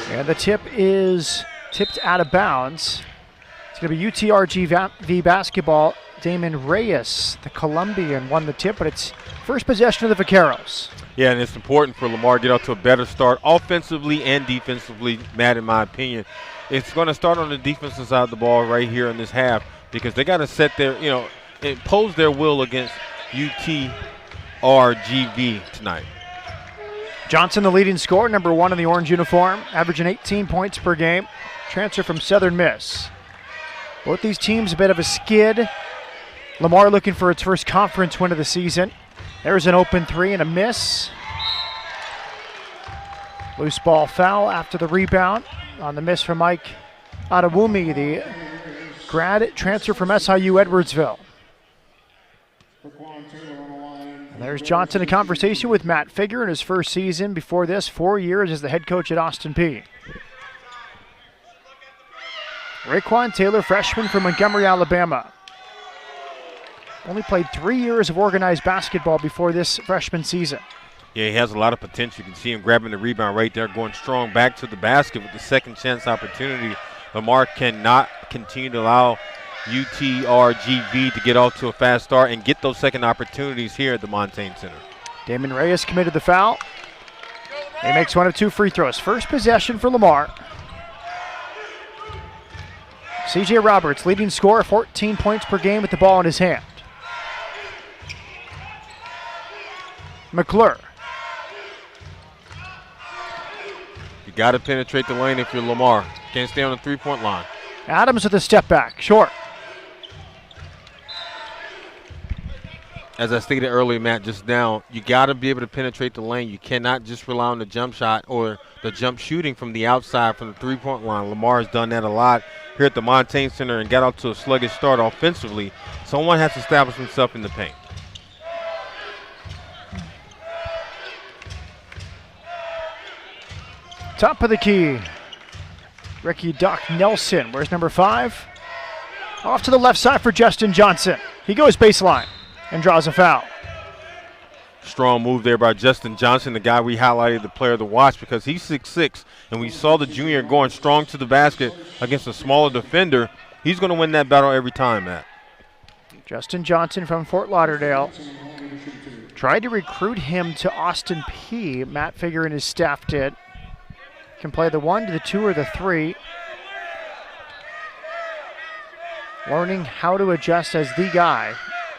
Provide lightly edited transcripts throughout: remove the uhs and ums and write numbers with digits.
And the tip is tipped out of bounds. It's going to be UTRGV basketball. Damon Reyes, the Colombian, won the tip, but it's first possession of the Vaqueros. Yeah, and it's important for Lamar to get off to a better start offensively and defensively, Matt, in my opinion. It's going to start on the defensive side of the ball right here in this half because they got to set their, impose their will against UTRGV tonight. Johnson, the leading scorer, number 1 in the orange uniform, averaging 18 points per game. Transfer from Southern Miss. Both these teams a bit of a skid. Lamar looking for its first conference win of the season. There's an open 3 and a miss. Loose ball foul after the rebound on the miss from Mike Adewumi, the grad transfer from SIU Edwardsville. And there's Johnson, a conversation with Matt Figure in his first season. Before this, 4 years as the head coach at Austin Peay. Rayquan Taylor, freshman from Montgomery, Alabama. Only played 3 years of organized basketball before this freshman season. Yeah, he has a lot of potential. You can see him grabbing the rebound right there, going strong back to the basket with the second chance opportunity. Lamar cannot continue to allow UTRGV to get off to a fast start and get those second opportunities here at the Montaigne Center. Damon Reyes committed the foul. He makes 1 of 2 free throws. First possession for Lamar. CJ Roberts, leading scorer, 14 points per game with the ball in his hand. McClure. You got to penetrate the lane if you're Lamar. Can't stay on the three-point line. Adams with a step back, short. As I stated earlier, Matt, just now, you got to be able to penetrate the lane. You cannot just rely on the jump shot or the jump shooting from the outside from the three-point line. Lamar has done that a lot here at the Montaigne Center and got off to a sluggish start offensively. Someone has to establish himself in the paint. Top of the key. Ricky Doc Nelson, where's number 5? Off to the left side for Justin Johnson. He goes baseline and draws a foul. Strong move there by Justin Johnson, the guy we highlighted, the player to watch, because he's 6'6", and we saw the junior going strong to the basket against a smaller defender. He's going to win that battle every time, Matt. Justin Johnson from Fort Lauderdale. Tried to recruit him to Austin Peay. Matt Figure and his staff did. Can play the 1 to the 2 or the 3. Learning how to adjust as the guy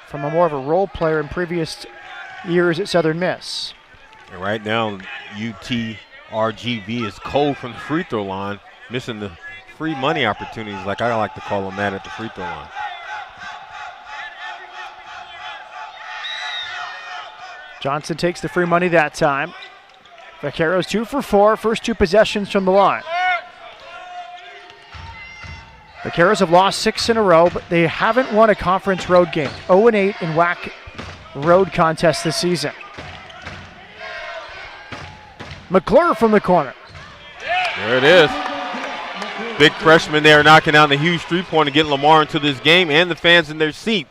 from a more of a role player in previous years at Southern Miss. And right now, UTRGV is cold from the free throw line, missing the free money opportunities, like I like to call them, Matt, at the free throw line. Johnson takes the free money that time. Vaqueros 2 for 4, first 2 possessions from the line. Vaqueros have lost 6 in a row, but they haven't won a conference road game. 0-8 in WAC road contest this season. McClure from the corner. There it is. Big freshman there knocking down the huge three-pointer, getting Lamar into this game and the fans in their seat.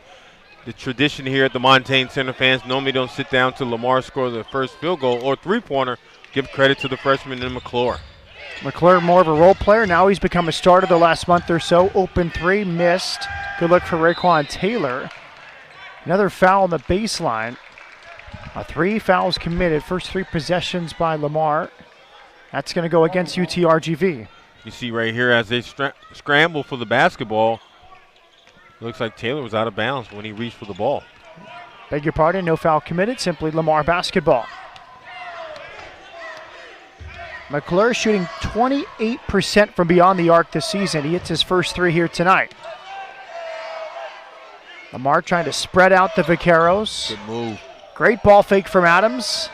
The tradition here at the Montaigne Center, fans normally don't sit down till Lamar scores the first field goal or three-pointer. Give credit to the freshman in McClure. McClure more of a role player. Now he's become a starter the last month or so. Open 3, missed. Good look for Rayquan Taylor. Another foul on the baseline. 3 fouls committed. First 3 possessions by Lamar. That's going to go against UTRGV. You see right here as they scramble for the basketball, looks like Taylor was out of bounds when he reached for the ball. Beg your pardon, no foul committed. Simply Lamar basketball. McClure shooting 28% from beyond the arc this season. He hits his first 3 here tonight. Lamar trying to spread out the Vaqueros. Good move. Great ball fake from Adams.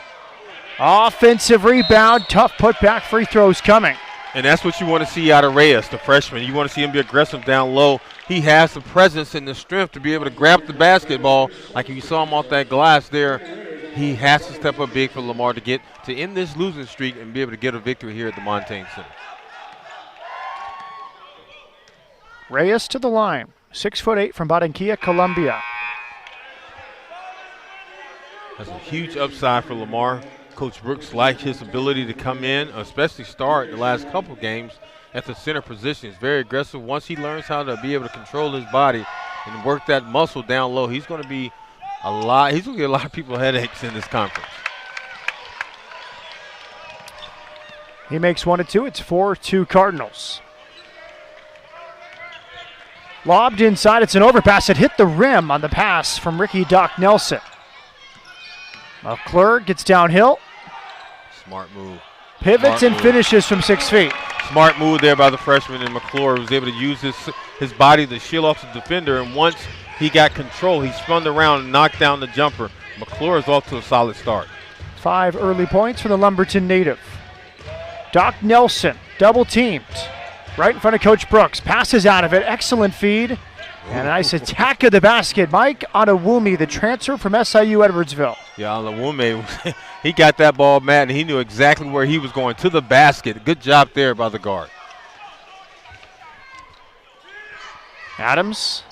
Offensive rebound, tough putback, free throws coming. And that's what you want to see out of Reyes, the freshman. You want to see him be aggressive down low. He has the presence and the strength to be able to grab the basketball. Like you saw him off that glass there. He has to step up big for Lamar to get to end this losing streak and be able to get a victory here at the Montaigne Center. Reyes to the line, 6'8" from Barranquilla, Colombia. That's a huge upside for Lamar. Coach Brooks likes his ability to come in, especially start the last couple games at the center position. He's very aggressive. Once he learns how to be able to control his body and work that muscle down low, he's going to be he's going to get a lot of people headaches in this conference. He makes 1 and 2. It's 4-2 Cardinals. Lobbed inside. It's an overpass. It hit the rim on the pass from Ricky Doc Nelson. McClure gets downhill. Smart move. Pivots and finishes from 6 feet. Smart move there by the freshman, and McClure was able to use his body to shield off the defender. And once he got control, he spun around and knocked down the jumper. McClure is off to a solid start. 5 early points for the Lumberton native. Doc Nelson double teamed right in front of Coach Brooks. Passes out of it. Excellent feed. And a nice attack of the basket. Mike Adewumi, the transfer from SIU Edwardsville. Yeah, Adewumi, he got that ball, Matt, and he knew exactly where he was going, to the basket. Good job there by the guard. Adams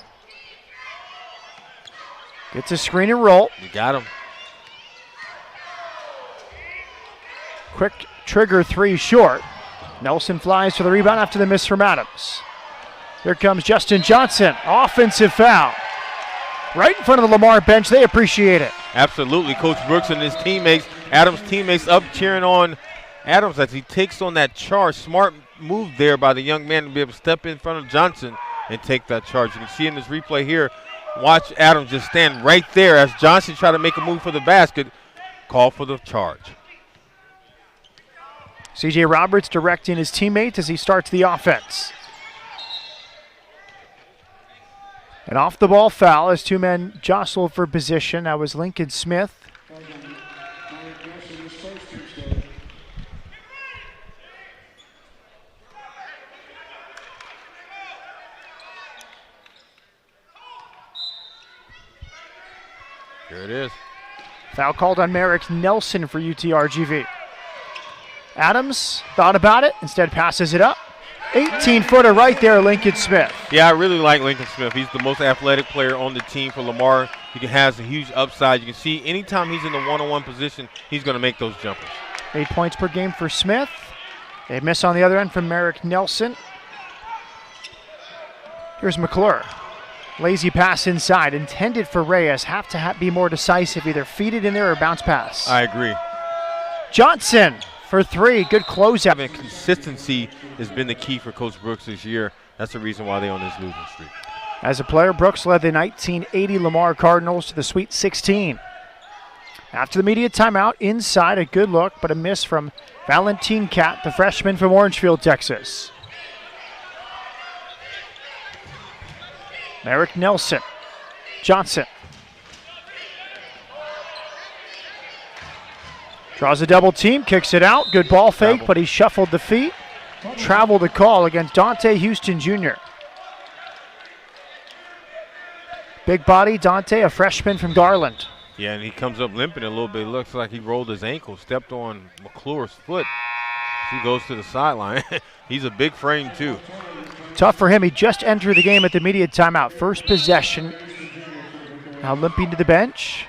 gets a screen and roll. You got him. Quick trigger 3 short. Nelson flies for the rebound after the miss from Adams. Here comes Justin Johnson. Offensive foul. Right in front of the Lamar bench. They appreciate it. Absolutely. Coach Brooks and his teammates, Adams' teammates, up cheering on Adams as he takes on that charge. Smart move there by the young man to be able to step in front of Johnson and take that charge. You can see in this replay here, watch Adams just stand right there as Johnson tried to make a move for the basket. Call for the charge. C.J. Roberts directing his teammates as he starts the offense. An off-the-ball foul as 2 men jostle for position. That was Lincoln Smith. Here it is. Foul called on Merrick Nelson for UTRGV. Adams thought about it, instead passes it up. 18-footer right there, Lincoln Smith. Yeah, I really like Lincoln Smith. He's the most athletic player on the team for Lamar. He has a huge upside. You can see anytime he's in the one-on-one position, he's going to make those jumpers. 8 points per game for Smith. They miss on the other end from Merrick Nelson. Here's McClure. Lazy pass inside, intended for Reyes. Have to be more decisive, either feed it in there or bounce pass. I agree. Johnson for 3, good closeout. Having consistency has been the key for Coach Brooks this year. That's the reason why they're on this losing streak. As a player, Brooks led the 1980 Lamar Cardinals to the Sweet 16. After the media timeout, inside, a good look, but a miss from Valentin Cat, the freshman from Orangefield, Texas. Merrick Nelson. Johnson. Draws a double team, kicks it out. Good ball fake, but he shuffled the feet. Travel the call against Dante Houston Jr. Big body, Dante, a freshman from Garland. Yeah, and he comes up limping a little bit. It looks like he rolled his ankle, stepped on McClure's foot. He goes to the sideline. He's a big frame, too. Tough for him. He just entered the game at the immediate timeout. First possession. Now limping to the bench.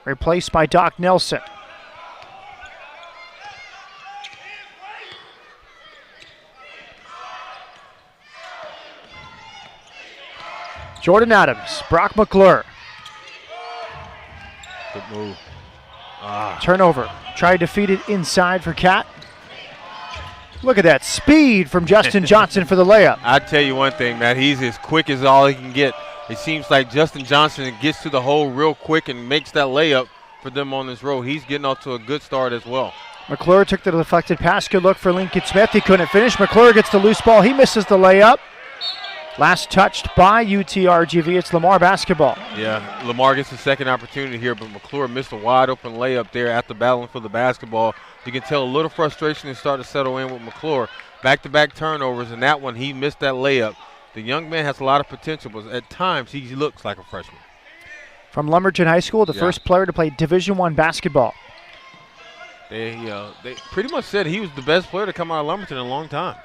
Replaced by Doc Nelson. Jordan Adams, Brock McClure. Good move. Turnover. Tried to feed it inside for Cat. Look at that speed from Justin Johnson for the layup. I tell you one thing, Matt, he's as quick as all he can get. It seems like Justin Johnson gets to the hole real quick and makes that layup for them on this road. He's getting off to a good start as well. McClure took the deflected pass. Good look for Lincoln Smith. He couldn't finish. McClure gets the loose ball. He misses the layup. Last touched by UTRGV. It's Lamar basketball. Yeah, Lamar gets the second opportunity here, but McClure missed a wide open layup there after battling for the basketball. You can tell a little frustration is starting to settle in with McClure. Back-to-back turnovers, and that one he missed that layup. The young man has a lot of potential, but at times he looks like a freshman. From Lumberton High School, the first player to play Division I basketball. They pretty much said he was the best player to come out of Lumberton in a long time.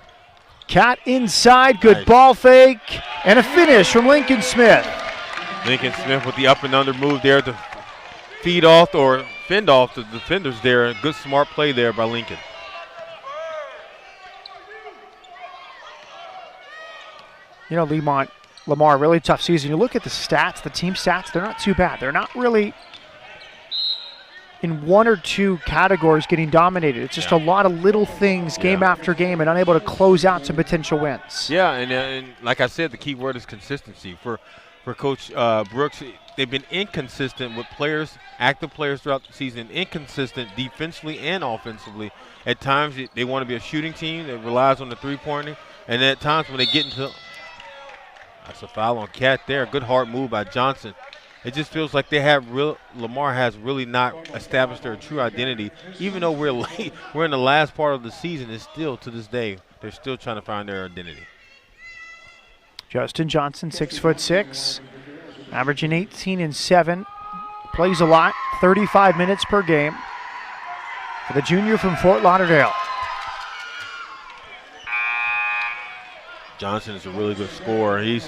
Cat inside, good ball fake, and a finish from Lincoln Smith. Lincoln Smith with the up and under move there to feed off or fend off the defenders there. A good, smart play there by Lincoln. You know, Lamar, really tough season. You look at the stats, the team stats, they're not too bad. They're not really in one or two categories getting dominated. It's just a lot of little things game after game and unable to close out some potential wins. Yeah, and like I said, the key word is consistency. For Coach Brooks, they've been inconsistent with players, active players throughout the season, inconsistent defensively and offensively. At times, they want to be a shooting team that relies on the three-pointer, and at times when they get into – that's a foul on Cat there. Good hard move by Johnson. It just feels like Lamar has really not established their true identity. Even though we're late, we're in the last part of the season, it's still, to this day, they're still trying to find their identity. Justin Johnson, 6'6", averaging 18 and 7. Plays a lot, 35 minutes per game for the junior from Fort Lauderdale. Johnson is a really good scorer. He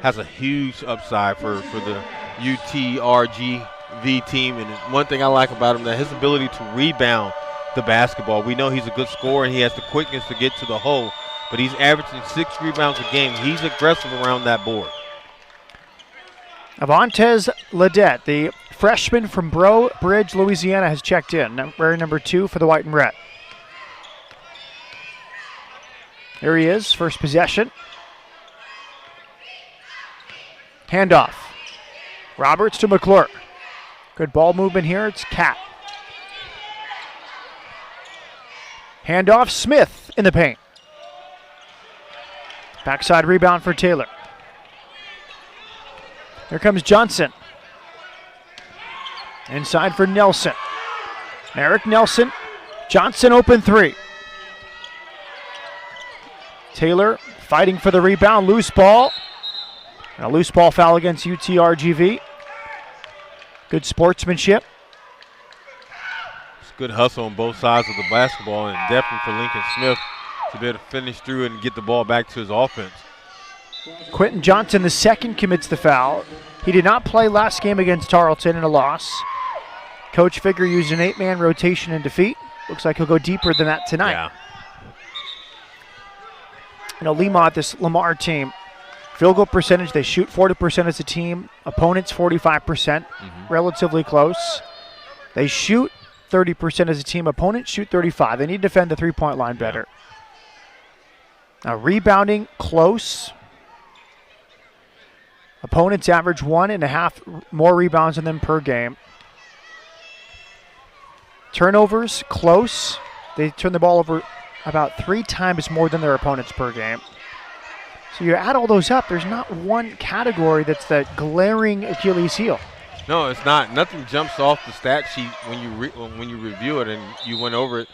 has a huge upside for the UTRGV team. And one thing I like about him, that his ability to rebound the basketball. We know he's a good scorer and he has the quickness to get to the hole, but he's averaging 6 rebounds a game. He's aggressive around that board. Avantes Ledette, the freshman from Breaux Bridge, Louisiana, has checked in. Wearing number 2 for the white and red. Here he is, first possession. Handoff. Roberts to McClure. Good ball movement here, it's Cat. Handoff, Smith in the paint. Backside rebound for Taylor. Here comes Johnson. Inside for Nelson. Eric Nelson. Johnson open 3. Taylor fighting for the rebound, loose ball. And a loose ball foul against UTRGV. Good sportsmanship. It's good hustle on both sides of the basketball, and definitely for Lincoln Smith to be able to finish through and get the ball back to his offense. Quentin Johnson, the second, commits the foul. He did not play last game against Tarleton in a loss. Coach Figger used an 8-man rotation in defeat. Looks like he'll go deeper than that tonight. Yeah. You know, Lemont, this Lamar team, field goal percentage, they shoot 40% as a team. Opponents 45%, relatively close. They shoot 30% as a team. Opponents shoot 35%. They need to defend the three-point line better. Now, rebounding, close. Opponents average 1.5 more rebounds than them per game. Turnovers, close. They turn the ball over about 3 times more than their opponents per game. So you add all those up, there's not one category that's the glaring Achilles heel. No, it's not. Nothing jumps off the stat sheet when you review it, and you went over it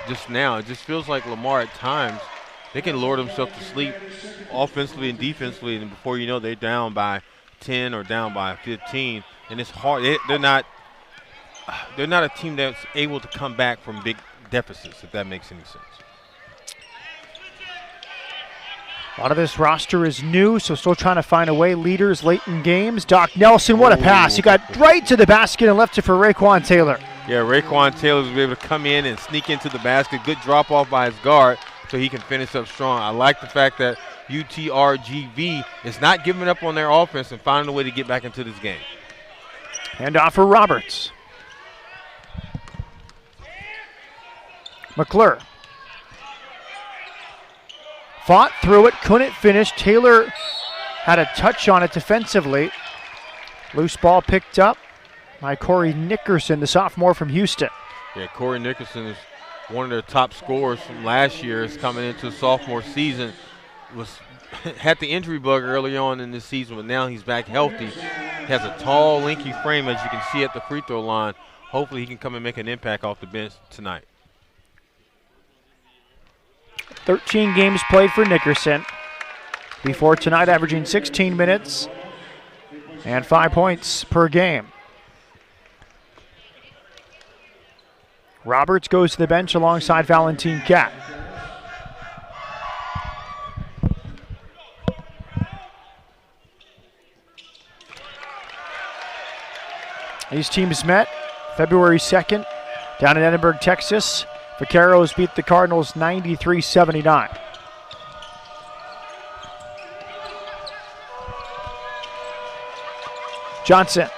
just now. It just feels like Lamar at times, they can lure themselves to sleep offensively and defensively, and before you know, they're down by 10 or down by 15, and it's hard. They're not a team that's able to come back from big deficits, if that makes any sense. A lot of this roster is new, so still trying to find a way. Leaders late in games. Doc Nelson, what a pass. He got right to the basket and left it for Rayquan Taylor. Yeah, Rayquan Taylor was able to come in and sneak into the basket. Good drop off by his guard so he can finish up strong. I like the fact that UTRGV is not giving up on their offense and finding a way to get back into this game. Handoff for Roberts. McClure. Fought through it, couldn't finish. Taylor had a touch on it defensively. Loose ball picked up by Corey Nickerson, the sophomore from Houston. Yeah, Corey Nickerson is one of their top scorers from last year. Is coming into the sophomore season. Had the injury bug early on in this season, but now he's back healthy. He has a tall, lanky frame, as you can see at the free throw line. Hopefully he can come and make an impact off the bench tonight. 13 games played for Nickerson. Before tonight, averaging 16 minutes and 5 points per game. Roberts goes to the bench alongside Valentin Cat. These teams met February 2nd, down in Edinburgh, Texas. Vaqueros beat the Cardinals 93-79. Johnson.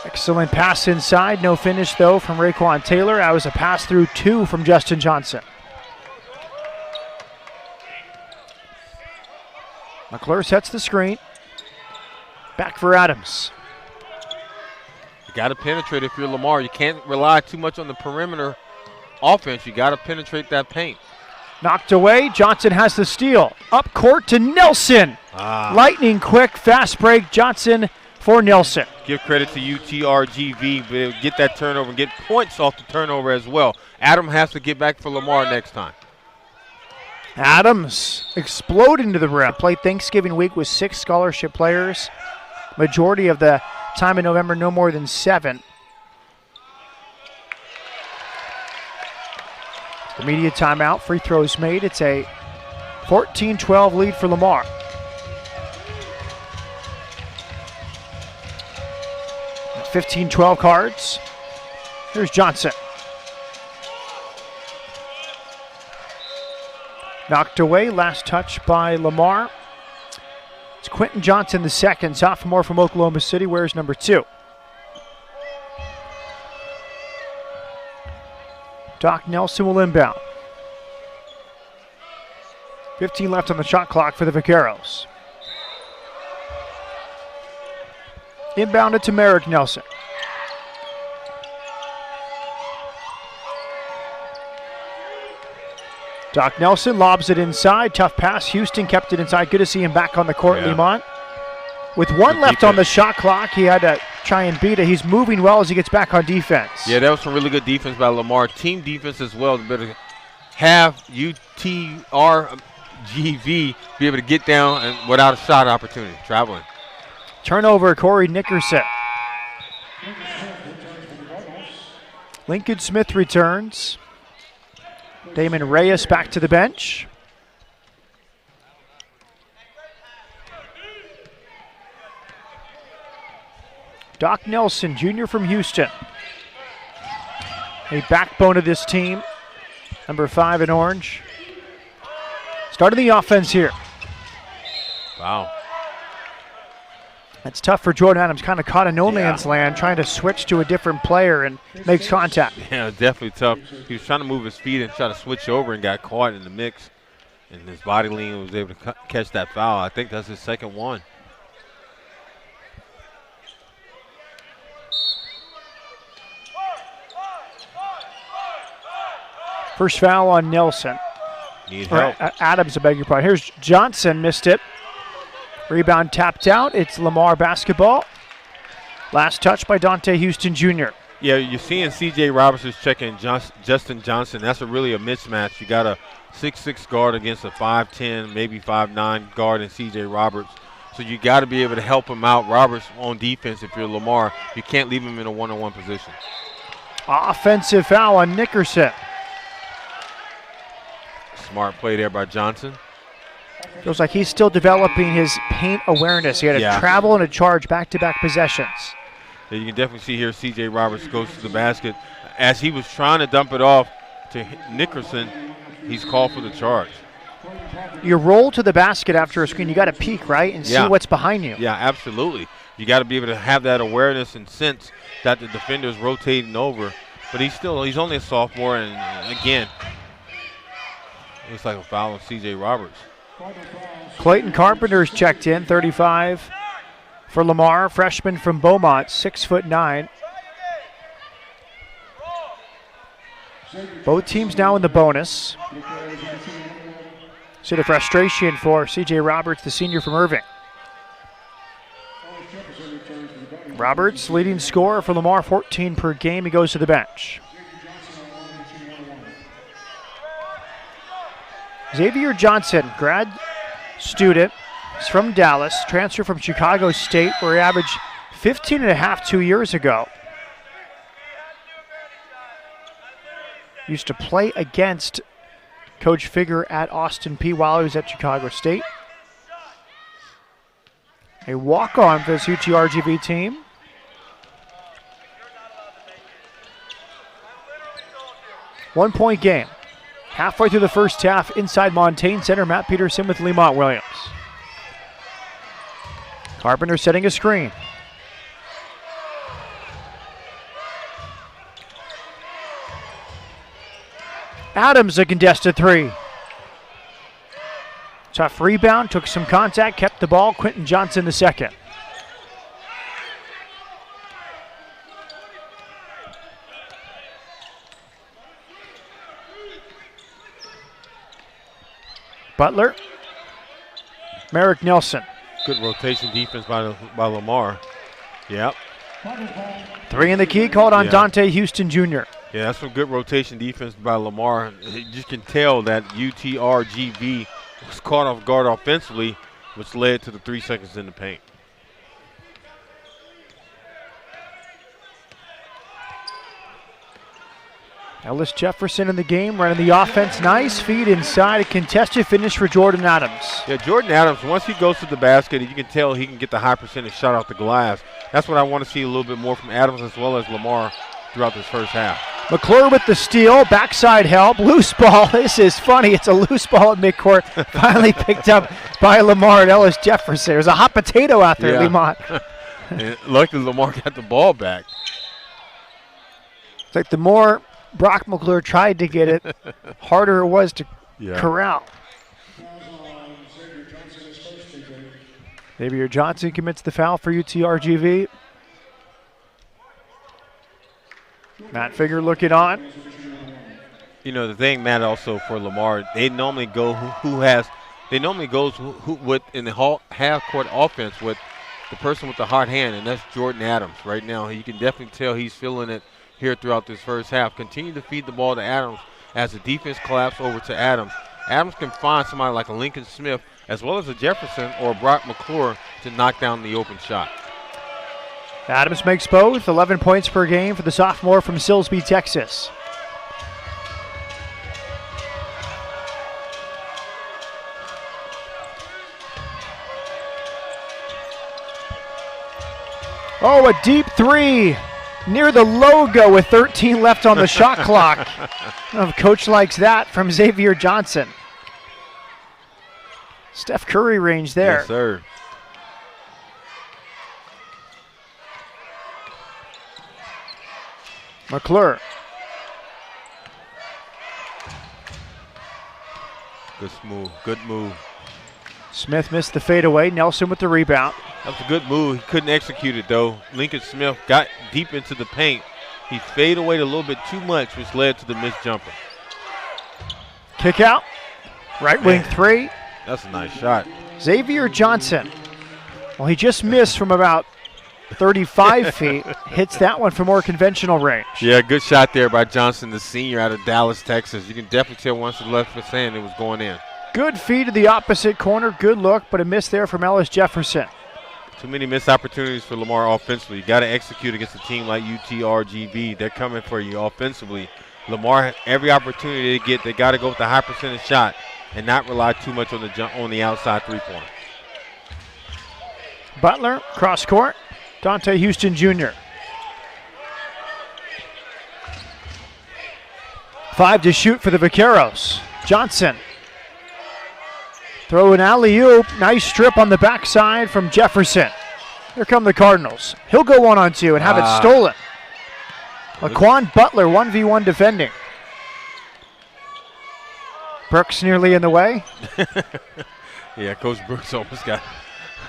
Excellent pass inside. No finish, though, from Rayquan Taylor. That was a pass through 2 from Justin Johnson. McClure sets the screen. Back for Adams. You got to penetrate if you're Lamar. You can't rely too much on the perimeter offense. You got to penetrate that paint. Knocked away. Johnson has the steal. Up court to Nelson. Lightning quick, fast break. Johnson for Nelson. Give credit to UTRGV, but get that turnover and get points off the turnover as well. Adam has to get back for Lamar next time. Adams exploding to the rim. Played Thanksgiving week with 6 scholarship players. Majority of the time in November, no more than 7. Immediate timeout. Free throws made. It's a 14-12 lead for Lamar. At 15-12 cards. Here's Johnson. Knocked away. Last touch by Lamar. It's Quentin Johnson, the second, sophomore from Oklahoma City, wears number 2. Doc Nelson will inbound. 15 left on the shot clock for the Vaqueros. Inbounded to Merrick Nelson. Doc Nelson lobs it inside. Tough pass. Houston kept it inside. Good to see him back on the court, Lemont. With 1 left on the shot clock, he had to try and beat it. He's moving well as he gets back on defense. Yeah, that was some really good defense by Lamar. Team defense as well. Better have UTRGV be able to get down and without a shot opportunity. Traveling. Turnover, Corey Nickerson. Lincoln Smith returns. Damon Reyes back to the bench. Doc Nelson, junior from Houston. A backbone of this team. Number 5 in orange. Starting the offense here. Wow. That's tough for Jordan Adams. Kind of caught in no man's land, trying to switch to a different player and makes contact. Yeah, definitely tough. He was trying to move his feet and try to switch over and got caught in the mix. And his body lean was able to catch that foul. I think that's his second one. First foul on Nelson. Need help. Adams, I beg your pardon. Here's Johnson, missed it. Rebound tapped out. It's Lamar basketball. Last touch by Dante Houston Jr. Yeah, you're seeing C.J. Roberts checking Justin Johnson. That's really a mismatch. You got a 6'6" guard against a 5'10", maybe 5'9" guard in C.J. Roberts. So you got to be able to help him out. Roberts on defense, if you're Lamar, you can't leave him in a one-on-one position. Offensive foul on Nickerson. Smart play there by Johnson. Feels like he's still developing his paint awareness. He had a travel and a charge back-to-back possessions. Yeah, you can definitely see here C.J. Roberts goes to the basket. As he was trying to dump it off to Nickerson, he's called for the charge. You roll to the basket after a screen. You got to peek, right, and see what's behind you. Yeah, absolutely. You got to be able to have that awareness and sense that the defender's rotating over. But he's only a sophomore, and again, looks like a foul on C.J. Roberts. Clayton Carpenter's checked in, 35 for Lamar, freshman from Beaumont, 6'9". Both teams now in the bonus. See the frustration for C.J. Roberts, the senior from Irving. Roberts, leading scorer for Lamar, 14 per game. He goes to the bench. Xavier Johnson, grad student. He's from Dallas, transfer from Chicago State, where he averaged 15.5 2 years ago. Used to play against Coach Figger at Austin Peay while he was at Chicago State. A walk-on for this UTRGV team. 1-point game. Halfway through the first half, inside Montaigne center, Matt Peterson with Lamont Williams. Carpenter setting a screen. Adams a contested three. Tough rebound, took some contact, kept the ball. Quentin Johnson the second. Butler. Merrick Nelson. Good rotation defense by Lamar. Yep. 3 in the key, called on Dante Houston Jr. Yeah, that's some good rotation defense by Lamar. You just can tell that UTRGV was caught off guard offensively, which led to the 3 seconds in the paint. Ellis Jefferson in the game, running the offense. Nice feed inside. A contested finish for Jordan Adams. Yeah, Jordan Adams, once he goes to the basket, you can tell he can get the high percentage shot off the glass. That's what I want to see a little bit more from Adams as well as Lamar throughout this first half. McClure with the steal, backside help, loose ball. This is funny. It's a loose ball at midcourt. Finally picked up by Lamar and Ellis Jefferson. There's a hot potato out there, Lamont. And luckily, Lamar got the ball back. It's like the more Brock McClure tried to get it, harder it was to corral. Xavier Johnson commits the foul for UTRGV. Matt Figure looking on. You know, the thing, Matt, also for Lamar, they normally go with in the half court offense with the person with the hot hand, and that's Jordan Adams. Right now, you can definitely tell he's feeling it here throughout this first half. Continue to feed the ball to Adams as the defense collapses over to Adams. Adams can find somebody like a Lincoln Smith as well as a Jefferson or Brock McClure to knock down the open shot. Adams makes both, 11 points per game for the sophomore from Silsbee, Texas. Oh, a deep three near the logo with 13 left on the shot clock. Oh, coach likes that from Xavier Johnson. Steph Curry range there. Yes, sir. McClure. Good move. Smith missed the fadeaway. Nelson with the rebound. That's a good move. He couldn't execute it, though. Lincoln Smith got deep into the paint. He faded away a little bit too much, which led to the missed jumper. Kick out. Right wing three. That's a nice shot. Xavier Johnson. Well, he just missed from about 35 feet. Hits that one for more conventional range. Yeah, good shot there by Johnson, the senior out of Dallas, Texas. You can definitely tell once the left was saying it was going in. Good feed to the opposite corner. Good look, but a miss there from Ellis Jefferson. Too many missed opportunities for Lamar offensively. You got to execute against a team like UTRGV. They're coming for you offensively. Lamar, every opportunity they get, they got to go with the high percentage shot and not rely too much on the outside three-pointer. Butler, cross court. Dante Houston Jr. 5 to shoot for the Vaqueros. Johnson. Throw an alley-oop. Nice strip on the backside from Jefferson. Here come the Cardinals. He'll go 1-on-2 and have it stolen. Laquan Butler, 1v1 defending. Brooks nearly in the way. Yeah, Coach Brooks almost got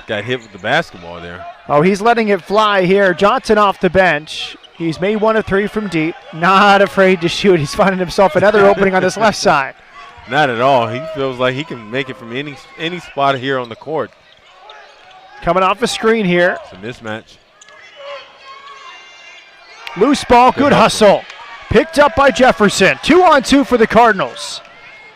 hit with the basketball there. Oh, he's letting it fly here. Johnson off the bench. He's made 1 of 3 from deep. Not afraid to shoot. He's finding himself another opening on this left side. Not at all. He feels like he can make it from any spot here on the court. Coming off a screen here. It's a mismatch. Loose ball, good hustle. Picked up by Jefferson. 2-on-2 for the Cardinals.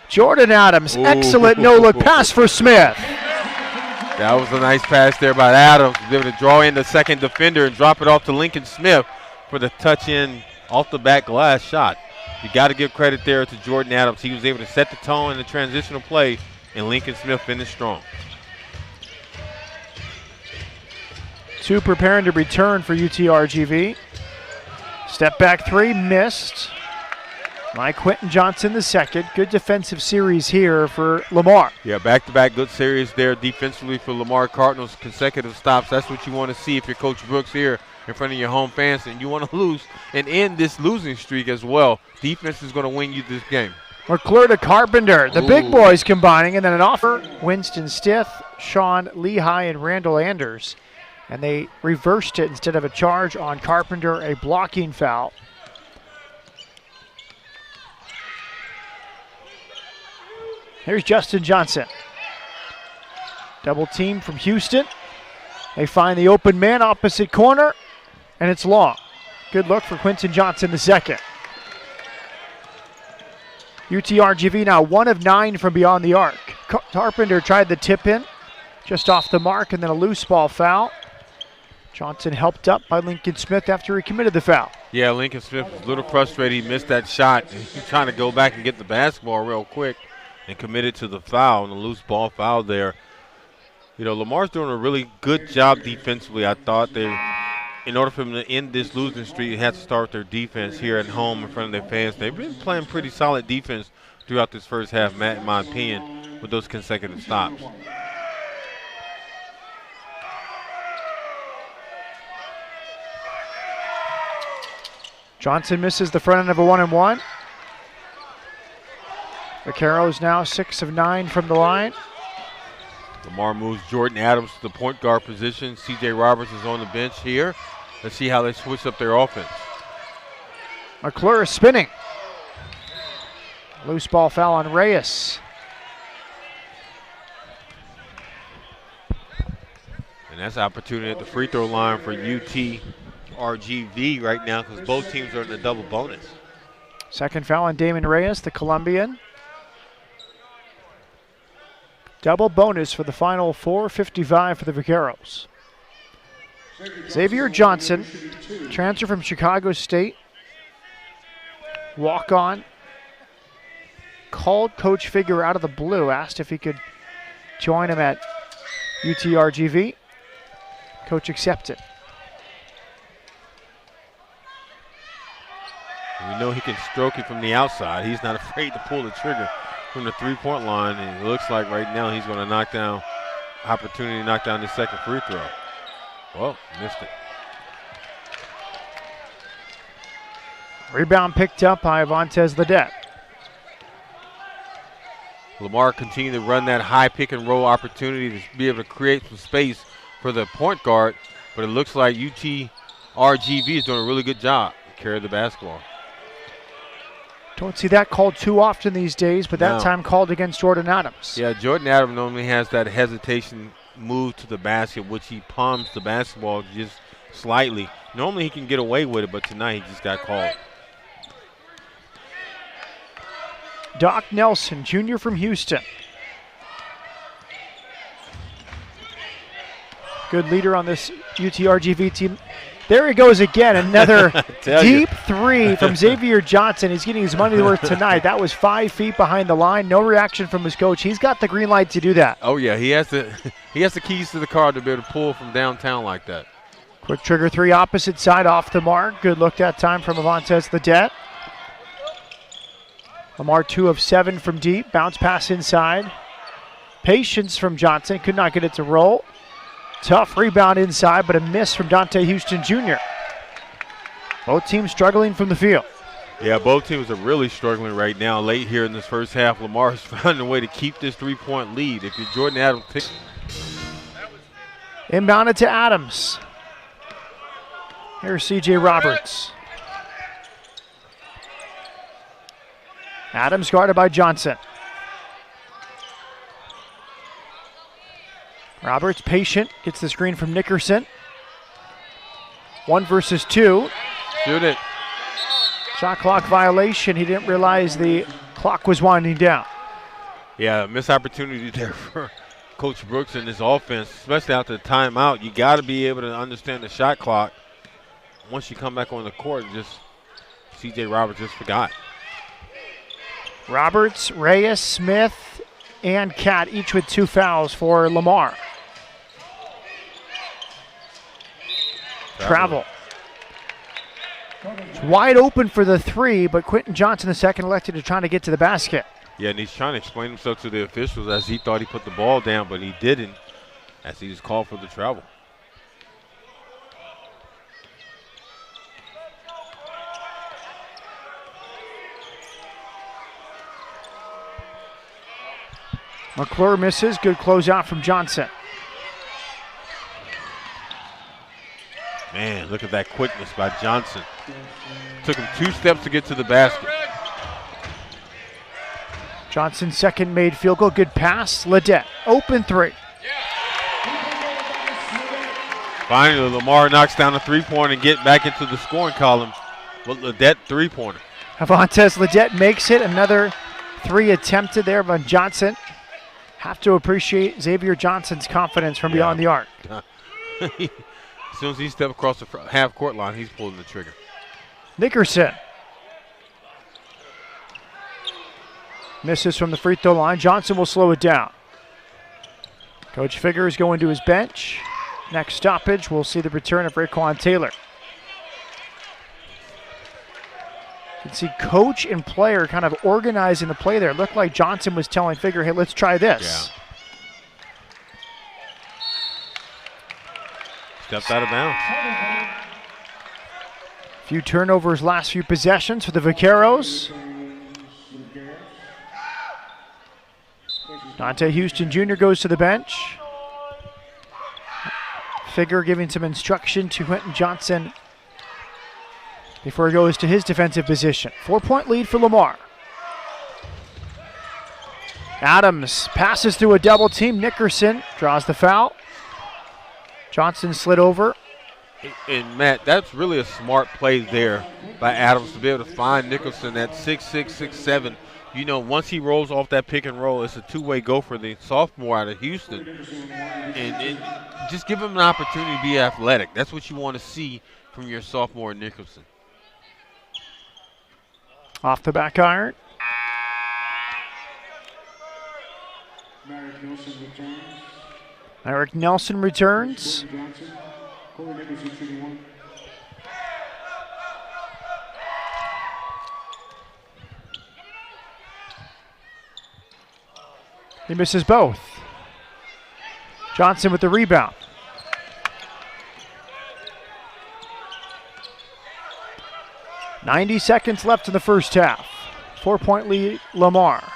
Jordan Adams, excellent no-look pass for Smith. That was a nice pass there by Adams. He was able to draw in the second defender and drop it off to Lincoln Smith for the touch-in off the back glass shot. You got to give credit there to Jordan Adams. He was able to set the tone in the transitional play, and Lincoln Smith finished strong. 2 preparing to return for UTRGV. Step back 3, missed. Like Quentin Johnson the second. Good defensive series here for Lamar. Yeah, back-to-back good series there defensively for Lamar Cardinals. Consecutive stops. That's what you want to see if you're Coach Brooks here in front of your home fans, and you want to lose and end this losing streak as well. Defense is going to win you this game. McClure to Carpenter. The big boys combining, and then an offer. Winston Stith, Sean Lehigh, and Randall Anders. And they reversed it instead of a charge on Carpenter, a blocking foul. Here's Justin Johnson. Double team from Houston. They find the open man opposite corner, and it's long. Good look for Quentin Johnson the second. UTRGV now 1 of 9 from beyond the arc. Carpenter tried the tip in, just off the mark, and then a loose ball foul. Johnson helped up by Lincoln Smith after he committed the foul. Yeah, Lincoln Smith was a little frustrated. He missed that shot. He's trying to go back and get the basketball real quick and committed to the foul, and the loose ball foul there. You know, Lamar's doing a really good job defensively. I thought in order for them to end this losing streak, they had to start with their defense here at home in front of their fans. They've been playing pretty solid defense throughout this first half, Matt, in my opinion, with those consecutive stops. Johnson misses the front end of a 1-and-1. Vaqueros now 6 of 9 from the line. Lamar moves Jordan Adams to the point guard position. C.J. Roberts is on the bench here. Let's see how they switch up their offense. McClure is spinning. Loose ball foul on Reyes. And that's an opportunity at the free throw line for UTRGV right now because both teams are in the double bonus. Second foul on Damon Reyes, the Colombian. Double bonus for the final 4:55 for the Vaqueros. Xavier Johnson, transfer from Chicago State. Walk on. Called Coach Figure out of the blue, asked if he could join him at UTRGV. Coach accepted. We know he can stroke it from the outside. He's not afraid to pull the trigger from the three-point line, and it looks like right now he's going to knock down, opportunity to knock down the second free throw. Well, missed it. Rebound picked up by Vontez Ledet. Lamar continued to run that high pick and roll opportunity to be able to create some space for the point guard, but it looks like UTRGV is doing a really good job to carry the basketball. Don't see that called too often these days, but that time called against Jordan Adams. Yeah, Jordan Adams normally has that hesitation move to the basket, which he palms the basketball just slightly. Normally he can get away with it, but tonight he just got called. Doc Nelson, junior from Houston. Good leader on this UTRGV team. There he goes again, another deep three from Xavier Johnson. He's getting his money's worth tonight. That was 5 feet behind the line. No reaction from his coach. He's got the green light to do that. Oh yeah, he has the keys to the car to be able to pull from downtown like that. Quick trigger three, opposite side, off the mark. Good look that time from Vontez Ledet. Lamar 2 of 7 from deep. Bounce pass inside. Patience from Johnson. Could not get it to roll. Tough rebound inside, but a miss from Dante Houston Jr. Both teams struggling from the field. Yeah, both teams are really struggling right now. Late here in this first half, Lamar's found a way to keep this three-point lead. If you're Jordan Adams, inbounded to Adams. Here's C.J. Roberts. Adams guarded by Johnson. Roberts patient, gets the screen from Nickerson. 1 versus 2. Shoot it. Shot clock violation. He didn't realize the clock was winding down. Yeah, missed opportunity there for Coach Brooks and his offense, especially after the timeout. You got to be able to understand the shot clock. Once you come back on the court, just C.J. Roberts just forgot. Roberts, Reyes, Smith, and Cat each with 2 fouls for Lamar. Travel. Wide open for the three, but Quentin Johnson, the second, elected to try to get to the basket. Yeah, and he's trying to explain himself to the officials as he thought he put the ball down, but he didn't, as he just called for the travel. McClure misses. Good closeout from Johnson. Man, look at that quickness by Johnson. Took him 2 steps to get to the basket. Johnson's second made field goal. Good pass. Ledette. Open three. Finally, Lamar knocks down a three-pointer and get back into the scoring column with Ledette three-pointer. Avantes Ledette makes it. Another three attempted there by Johnson. Have to appreciate Xavier Johnson's confidence from beyond the arc. As soon as he steps across the half-court line, he's pulling the trigger. Nickerson. Misses from the free throw line. Johnson will slow it down. Coach Figures going to his bench. Next stoppage, we'll see the return of Rayquan Taylor. You can see coach and player kind of organizing the play there. It looked like Johnson was telling Figure, hey, let's try this. Yeah. Stepped out of bounds. Few turnovers last few possessions for the Vaqueros. Dante Houston Jr. goes to the bench. Figure giving some instruction to Quentin Johnson before he goes to his defensive position. 4-point lead for Lamar. Adams passes through a double team. Nickerson draws the foul. Johnson slid over. And Matt, that's really a smart play there by Adams to be able to find Nicholson at 6'6", 6'7". You know, once he rolls off that pick and roll, it's a two-way go for the sophomore out of Houston. And just give him an opportunity to be athletic. That's what you want to see from your sophomore Nicholson. Off the back iron. Eric Nelson returns. He misses both. Johnson with the rebound. .90 left in the first half. 4-point lead, Lamar.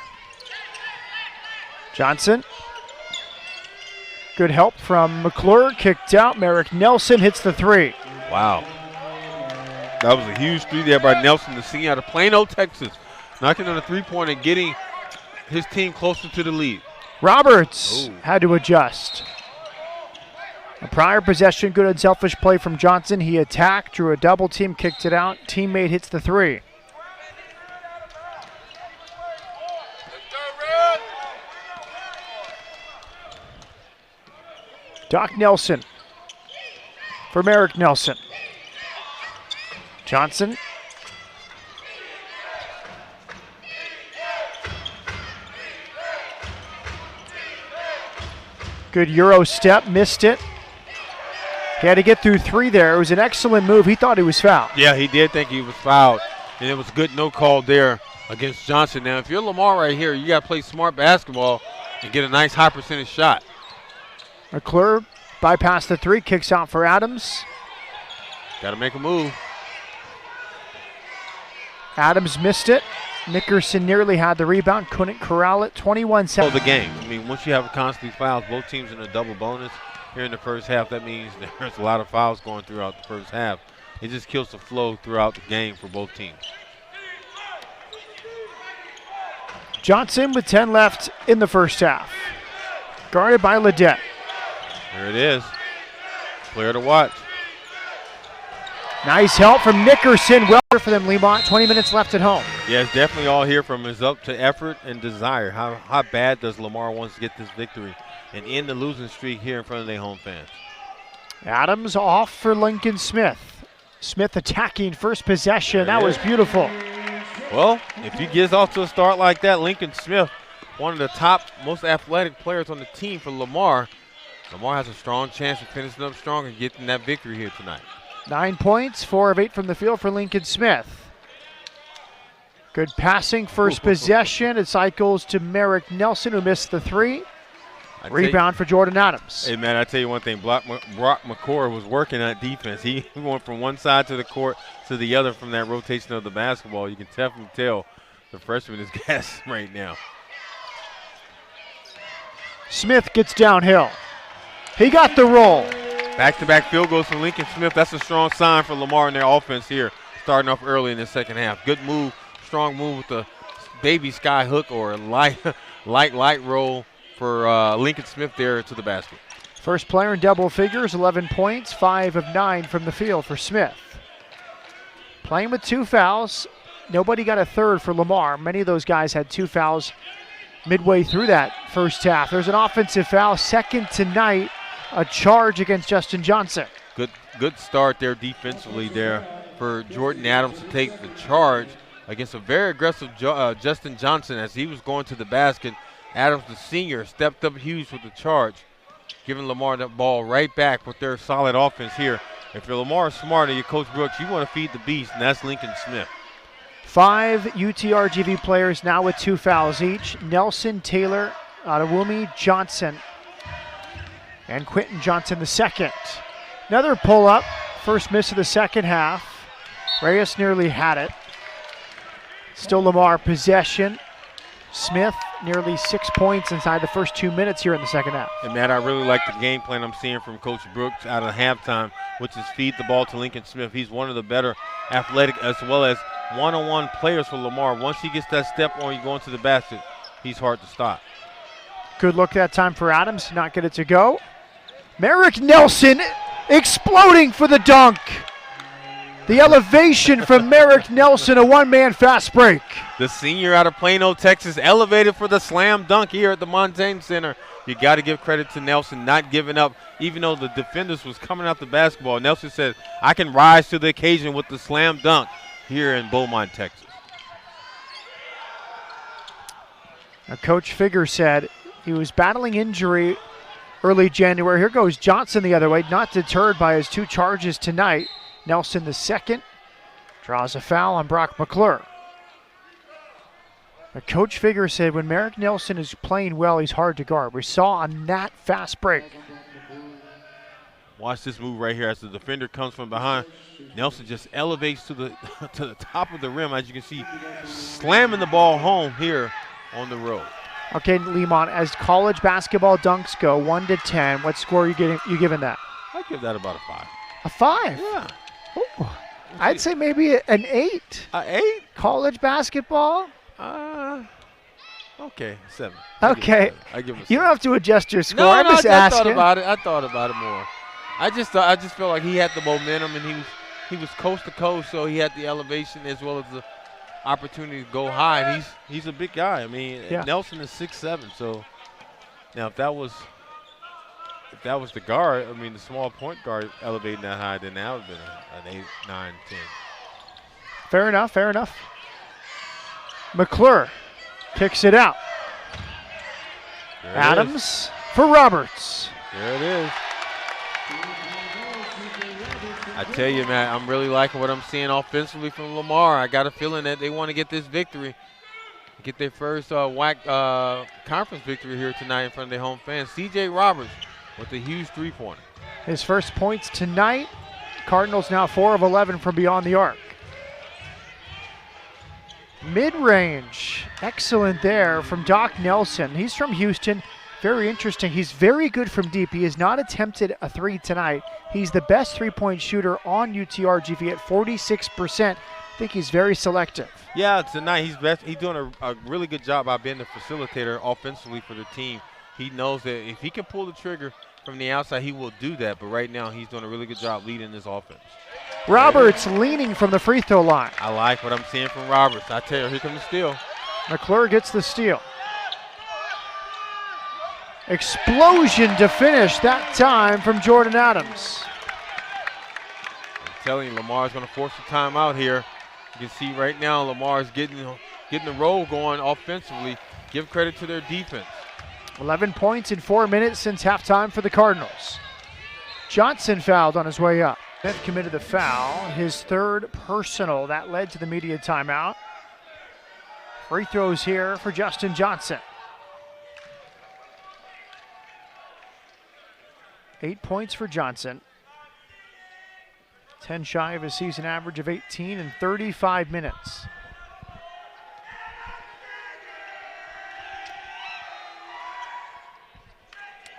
Johnson. Good help from McClure. Kicked out. Merrick Nelson hits the three. Wow. That was a huge three there by Nelson, the senior out of Plano, Texas. Knocking on a three-pointer and getting his team closer to the lead. Roberts had to adjust. A prior possession, good unselfish play from Johnson. He attacked, drew a double team, kicked it out. Teammate hits the three. Doc Nelson for Merrick Nelson. Johnson. Good Euro step, missed it. He had to get through three there. It was an excellent move. He thought he was fouled. Yeah, he did think he was fouled, and it was good no call there against Johnson. Now, if you're Lamar right here, you got to play smart basketball and get a nice high percentage shot. McClure bypassed the three, kicks out for Adams. Got to make a move. Adams missed it. Nickerson nearly had the rebound, couldn't corral it. 21 seconds. The game. I mean, once you have constantly fouls, both teams in a double bonus here in the first half, that means there's a lot of fouls going throughout the first half. It just kills the flow throughout the game for both teams. Johnson with 10 left in the first half. Guarded by Ledette. There it is. Player to watch. Nice help from Nickerson. Well for them, Lemont. 20 minutes left at home. Yeah, it's definitely all here from his up to effort and desire. How bad does Lamar want to get this victory and end the losing streak here in front of their home fans? Adams off for Lincoln Smith. Smith attacking first possession. That was beautiful. Well, if he gets off to a start like that, Lincoln Smith, one of the top, most athletic players on the team for Lamar, Lamar has a strong chance of finishing up strong and getting that victory here tonight. 9 points, 4 of 8 from the field for Lincoln Smith. Good passing, first possession. It cycles to Merrick Nelson, who missed the 3. Rebound for Jordan Adams. Hey, man, I tell you one thing. Brock McCord was working on defense. He went from one side to the court to the other from that rotation of the basketball. You can definitely tell the freshman is gassed right now. Smith gets downhill. He got the roll. Back-to-back field goals for Lincoln Smith. That's a strong sign for Lamar in their offense here, starting off early in the second half. Good move, strong move with the baby sky hook or light roll for Lincoln Smith there to the basket. First player in double figures, 11 points, 5 of 9 from the field for Smith. Playing with 2 fouls. Nobody got a third for Lamar. Many of those guys had 2 fouls midway through that first half. There's an offensive foul, second tonight, a charge against Justin Johnson. Good start there defensively there for Jordan Adams to take the charge against a very aggressive Justin Johnson as he was going to the basket. Adams, the senior, stepped up huge with the charge, giving Lamar that ball right back with their solid offense here. If you're Lamar Smart or you're Coach Brooks, you want to feed the beast, and that's Lincoln Smith. 5 UTRGV players now with 2 fouls each. Nelson, Taylor, Adewumi, Johnson, and Quentin Johnson the second. Another pull-up, first miss of the second half. Reyes nearly had it. Still Lamar possession. Smith nearly 6 points inside the first 2 minutes here in the second half. And Matt, I really like the game plan I'm seeing from Coach Brooks out of halftime, which is feed the ball to Lincoln Smith. He's one of the better athletic as well as one-on-one players for Lamar. Once he gets that step on you going to the basket, he's hard to stop. Good look that time for Adams, not get it to go. Merrick Nelson exploding for the dunk. The elevation from Merrick Nelson, a one-man fast break. The senior out of Plano, Texas, elevated for the slam dunk here at the Montaigne Center. You got to give credit to Nelson not giving up, even though the defenders was coming out the basketball. Nelson said, I can rise to the occasion with the slam dunk here in Beaumont, Texas. Now, Coach Figger said he was battling injury early January. Here goes Johnson the other way, not deterred by his 2 charges tonight. Nelson the second draws a foul on Brock McClure. But Coach Figger said when Merrick Nelson is playing well, he's hard to guard. We saw on that fast break. Watch this move right here as the defender comes from behind. Nelson just elevates to the to the top of the rim, as you can see, slamming the ball home here on the road. Okay, Lemon, as college basketball dunks go, 1 to 10, what score are you giving that? I give that about a 5. A 5? Yeah. Ooh, I'd say maybe an 8. 8? College basketball? Okay, 7. Okay. I give him a 7. You don't have to adjust your score. No, I'm just asking. I thought about it more. I just felt like he had the momentum and he was coast to coast, so he had the elevation as well as the opportunity to go high. And he's a big guy. I mean, yeah. Nelson is 6'7", so now if that was the guard, I mean the small point guard elevating that high, then that would have been an 8, 9, 10. Fair enough, fair enough. McClure kicks it out. Adams for Roberts. There it is. I tell you, Matt, I'm really liking what I'm seeing offensively from Lamar. I got a feeling that they want to get this victory, get their first WAC conference victory here tonight in front of their home fans. C.J. Roberts with a huge three-pointer. His first points tonight. Cardinals now 4 of 11 from beyond the arc. Mid-range, excellent there from Doc Nelson. He's from Houston. Very interesting. He's very good from deep. He has not attempted a 3 tonight. He's the best three-point shooter on UTRGV at 46%. I think he's very selective. Yeah, tonight he's doing a really good job by being the facilitator offensively for the team. He knows that if he can pull the trigger from the outside, he will do that. But right now, he's doing a really good job leading this offense. Roberts leaning from the free throw line. I like what I'm seeing from Roberts. I tell you, here comes the steal. McClure gets the steal. Explosion to finish that time from Jordan Adams. I'm telling you, Lamar's going to force a timeout here. You can see right now Lamar's getting the roll going offensively. Give credit to their defense. 11 points in 4 minutes since halftime for the Cardinals. Johnson fouled on his way up. Smith committed the foul, his third personal. That led to the media timeout. Free throws here for Justin Johnson. 8 points for Johnson. 10 shy of his season average of 18 in 35 minutes.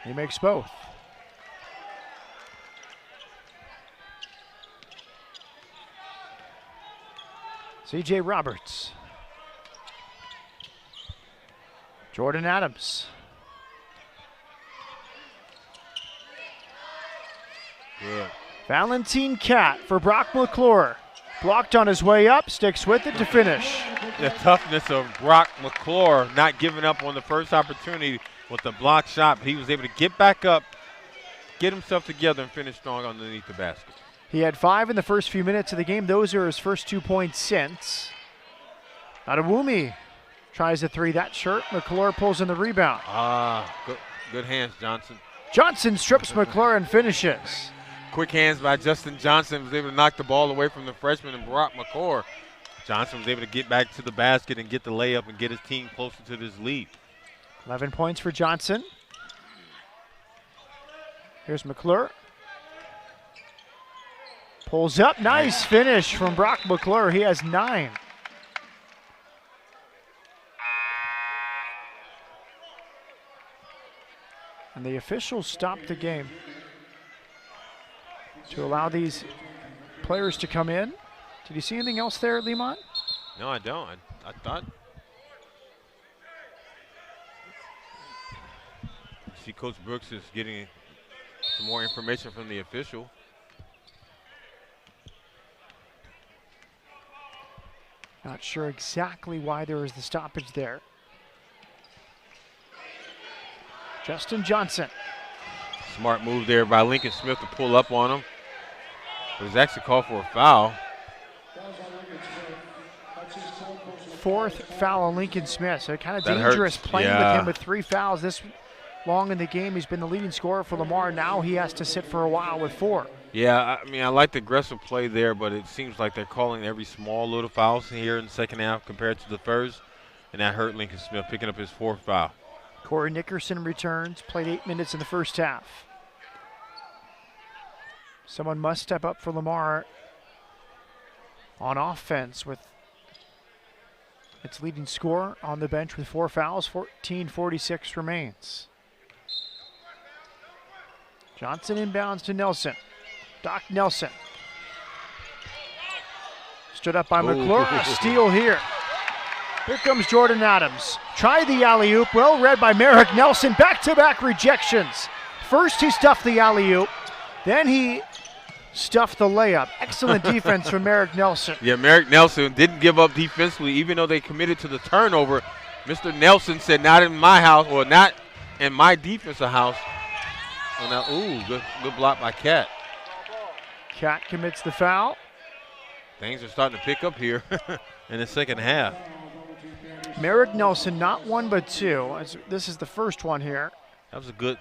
He makes both. C.J. Roberts. Jordan Adams. Good. Valentine Cat for Brock McClure. Blocked on his way up, sticks with it to finish. The toughness of Brock McClure not giving up on the first opportunity with the block shot. He was able to get back up, get himself together, and finish strong underneath the basket. He had 5 in the first few minutes of the game. Those are his first 2 points since. Adewumi tries a three. That shirt. McClure pulls in the rebound. Good hands, Johnson. Johnson strips McClure and finishes. Quick hands by Justin Johnson. Was able to knock the ball away from the freshman and Brock McClure. Johnson was able to get back to the basket and get the layup and get his team closer to this lead. 11 points for Johnson. Here's McClure. Pulls up. Nice finish from Brock McClure. He has 9. And the officials stopped the game to allow these players to come in. Did you see anything else there, Lamar? No, I don't. I thought. See, Coach Brooks is getting some more information from the official. Not sure exactly why there was the stoppage there. Justin Johnson. Smart move there by Lincoln Smith to pull up on him. It was actually called for a foul. 4th foul on Lincoln Smith. So kind of That dangerous hurts. playing Yeah. with him with 3 fouls this long in the game. He's been the leading scorer for Lamar. Now he has to sit for a while with 4. Yeah, I mean, I like the aggressive play there, but it seems like they're calling every small little foul here in the second half compared to the first, and that hurt Lincoln Smith picking up his 4th foul. Corey Nickerson returns, played 8 minutes in the first half. Someone must step up for Lamar on offense with its leading scorer on the bench with 4 fouls. 14:46 remains. Johnson inbounds to Nelson. Doc Nelson. Stood up by McClure. A steal here. Here comes Jordan Adams. Try the alley-oop. Well read by Merrick Nelson. Back-to-back rejections. First he stuffed the alley-oop. Then he stuffed the layup. Excellent defense from Merrick Nelson. Yeah, Merrick Nelson didn't give up defensively, even though they committed to the turnover. Mr. Nelson said, not in my house, or not in my defensive house. Oh, now, good block by Cat. Cat commits the foul. Things are starting to pick up here in the second half. Merrick Nelson, not 1 but 2. This is the first one here. That was a good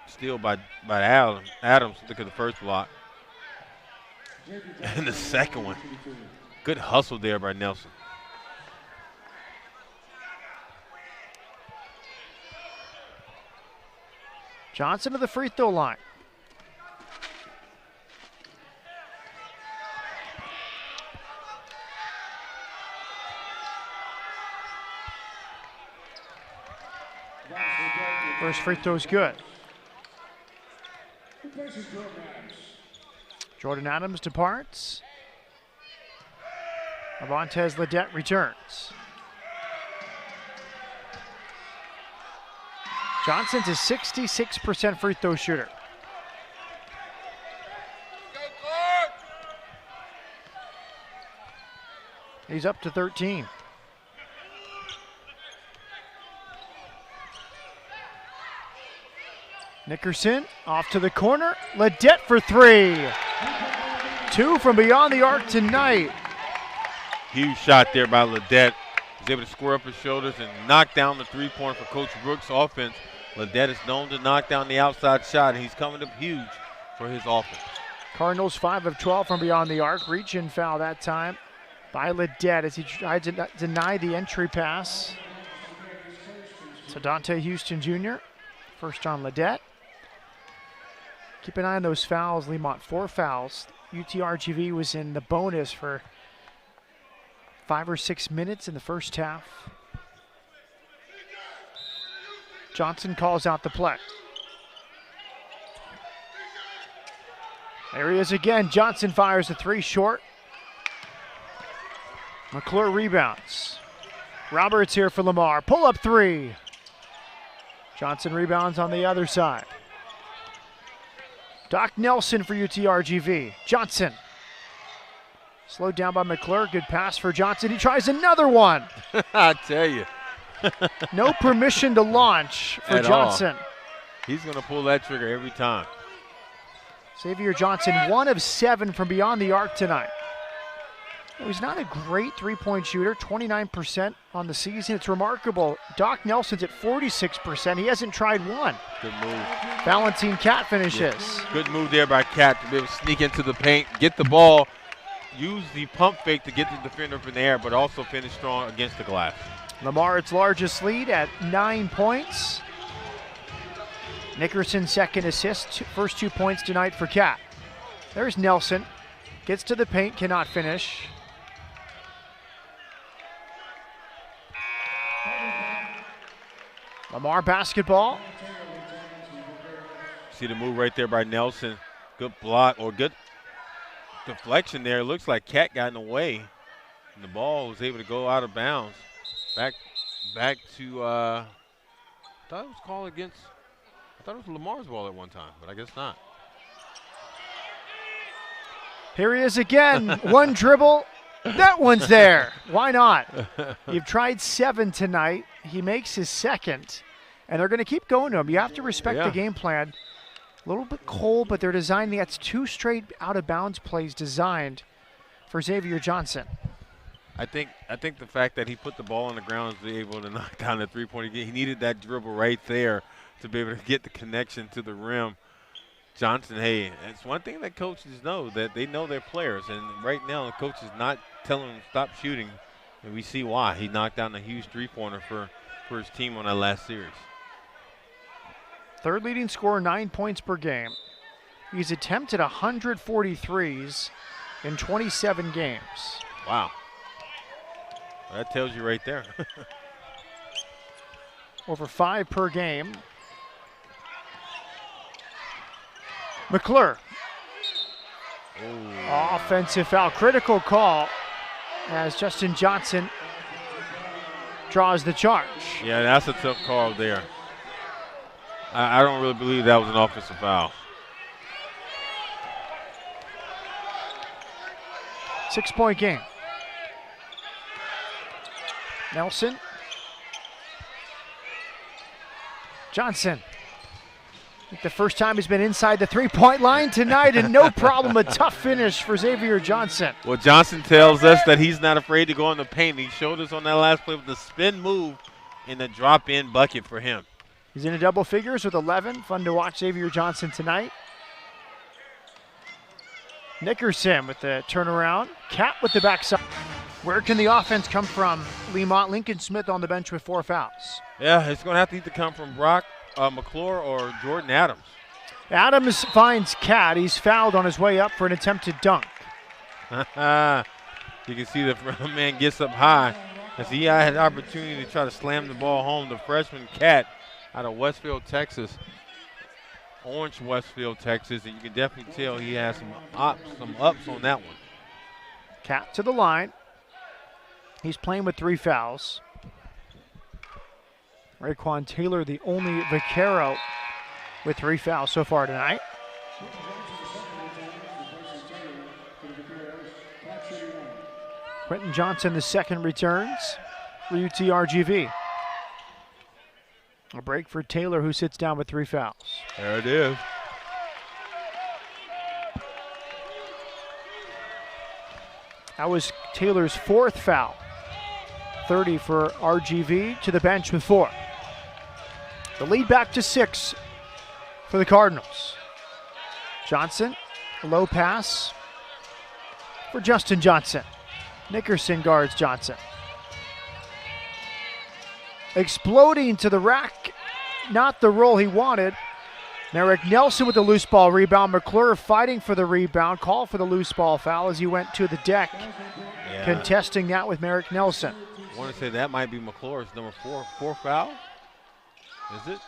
steal by Adams. Look at the first block. And the second one. Good hustle there by Nelson. Johnson to the free throw line. First free throw is good. Jordan Adams departs. Avantez Ledette returns. Johnson's a 66% free throw shooter. He's up to 13. Nickerson off to the corner. Ledette for 3. 2 from beyond the arc tonight. Huge shot there by Ledette. He's able to square up his shoulders and knock down the three-point for Coach Brooks' offense. Ledette is known to knock down the outside shot, and he's coming up huge for his offense. Cardinals 5 of 12 from beyond the arc. Reach in foul that time by Ledet as he tried to deny the entry pass. So Dante Houston Jr., first on Ledet. Keep an eye on those fouls, Lemont. 4 fouls. UTRGV was in the bonus for 5 or 6 minutes in the first half. Johnson calls out the play. There he is again. Johnson fires a 3 short. McClure rebounds. Roberts here for Lamar. Pull up 3. Johnson rebounds on the other side. Doc Nelson for UTRGV. Johnson. Slowed down by McClure. Good pass for Johnson. He tries another one. I tell you. No permission to launch for At Johnson. all. He's going to pull that trigger every time. Xavier Johnson, 1 of 7 from beyond the arc tonight. He's not a great three-point shooter, 29% on the season. It's remarkable. Doc Nelson's at 46%. He hasn't tried one. Good move. Valentine Cat finishes. Yeah. Good move there by Cat to be able to sneak into the paint, get the ball, use the pump fake to get the defender up in the air, but also finish strong against the glass. Lamar, its largest lead at 9 points. Nickerson's second assist, first 2 points tonight for Cat. There's Nelson. Gets to the paint, cannot finish. Lamar basketball. See the move right there by Nelson. Good block or good deflection there. It looks like Cat got in the way. And the ball was able to go out of bounds. Back to, I thought it was called against, I thought it was Lamar's ball at one time, but I guess not. Here he is again. One dribble. That one's there. Why not? You've tried 7 tonight. He makes his second, and they're going to keep going to him. You have to respect the game plan. A little bit cold, but they're designing. That's 2 straight out-of-bounds plays designed for Xavier Johnson. I think the fact that he put the ball on the ground was able to knock down the three-point. He needed that dribble right there to be able to get the connection to the rim. Johnson, hey, it's one thing that coaches know, that they know their players. And right now, the coach is not telling them to stop shooting. And we see why. He knocked down a huge three-pointer for his team on that last series. Third leading scorer, 9 points per game. He's attempted 143s in 27 games. Wow. That tells you right there. Over 5 per game. McClure. Ooh. Offensive foul. Critical call as Justin Johnson draws the charge. Yeah, that's a tough call there. I don't really believe that was an offensive foul. 6-point game. Nelson. Johnson. I think the first time he's been inside the three-point line tonight, and no problem, a tough finish for Xavier Johnson. Well, Johnson tells us that he's not afraid to go in the paint. He showed us on that last play with the spin move and the drop-in bucket for him. He's into double figures with 11. Fun to watch Xavier Johnson tonight. Nickerson with the turnaround. Cat with the backside. Where can the offense come from? Lemont, Lincoln Smith on the bench with 4 fouls. Yeah, it's going to have to either come from Brock McClure or Jordan Adams. Adams finds Cat. He's fouled on his way up for an attempted dunk. You can see the man gets up high as he had an opportunity to try to slam the ball home. The freshman Cat out of Westfield, Texas. Orange Westfield, Texas, and you can definitely tell he has some ups on that one. Cat to the line. He's playing with 3 fouls. Rayquan Taylor, the only Vaquero with 3 fouls so far tonight. Quentin Johnson, the second, returns for UTRGV. A break for Taylor, who sits down with 3 fouls. There it is. That was Taylor's 4th foul. 30 for RGV, to the bench with 4. The lead back to 6 for the Cardinals. Johnson Low pass for Justin Johnson. Nickerson guards Johnson. Exploding to the rack. Not the roll he wanted. Merrick Nelson with the loose ball rebound. McClure fighting for the rebound. Call for the loose ball foul as he went to the deck. Yeah. Contesting that with Merrick Nelson. I want to say that might be McClure's number four foul. Is it?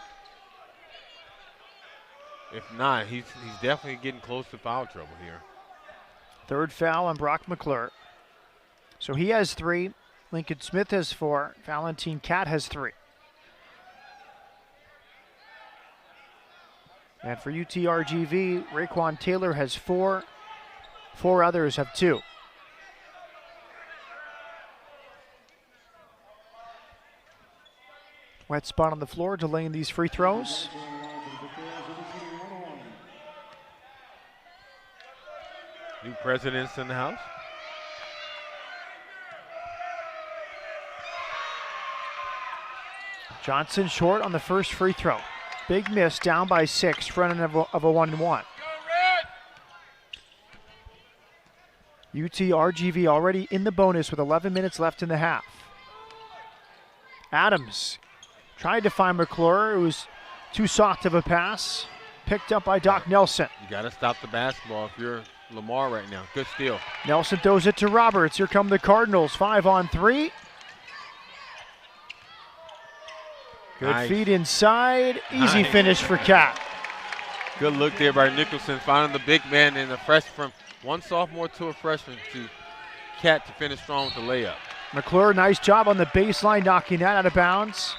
If not, he's definitely getting close to foul trouble here. Third foul on Brock McClure. So he has 3. Lincoln Smith has 4. Valentin Cat has 3. And for UTRGV, Rayquan Taylor has 4. 4 others have 2. Wet spot on the floor, delaying these free throws. New presidents in the house. Johnson short on the first free throw. Big miss, down by 6, front end of a 1-1. UTRGV already in the bonus with 11 minutes left in the half. Adams tried to find McClure. It was too soft of a pass. Picked up by Doc Nelson. You got to stop the basketball if you're Lamar right now. Good steal. Nelson throws it to Roberts. Here come the Cardinals. 5 on 3. Good nice. feed inside. Easy Nice. finish for Cat. Good look there by Nicholson, finding the big man and the freshman from one sophomore to a freshman to Cat to finish strong with the layup. McClure, nice job on the baseline, knocking that out of bounds.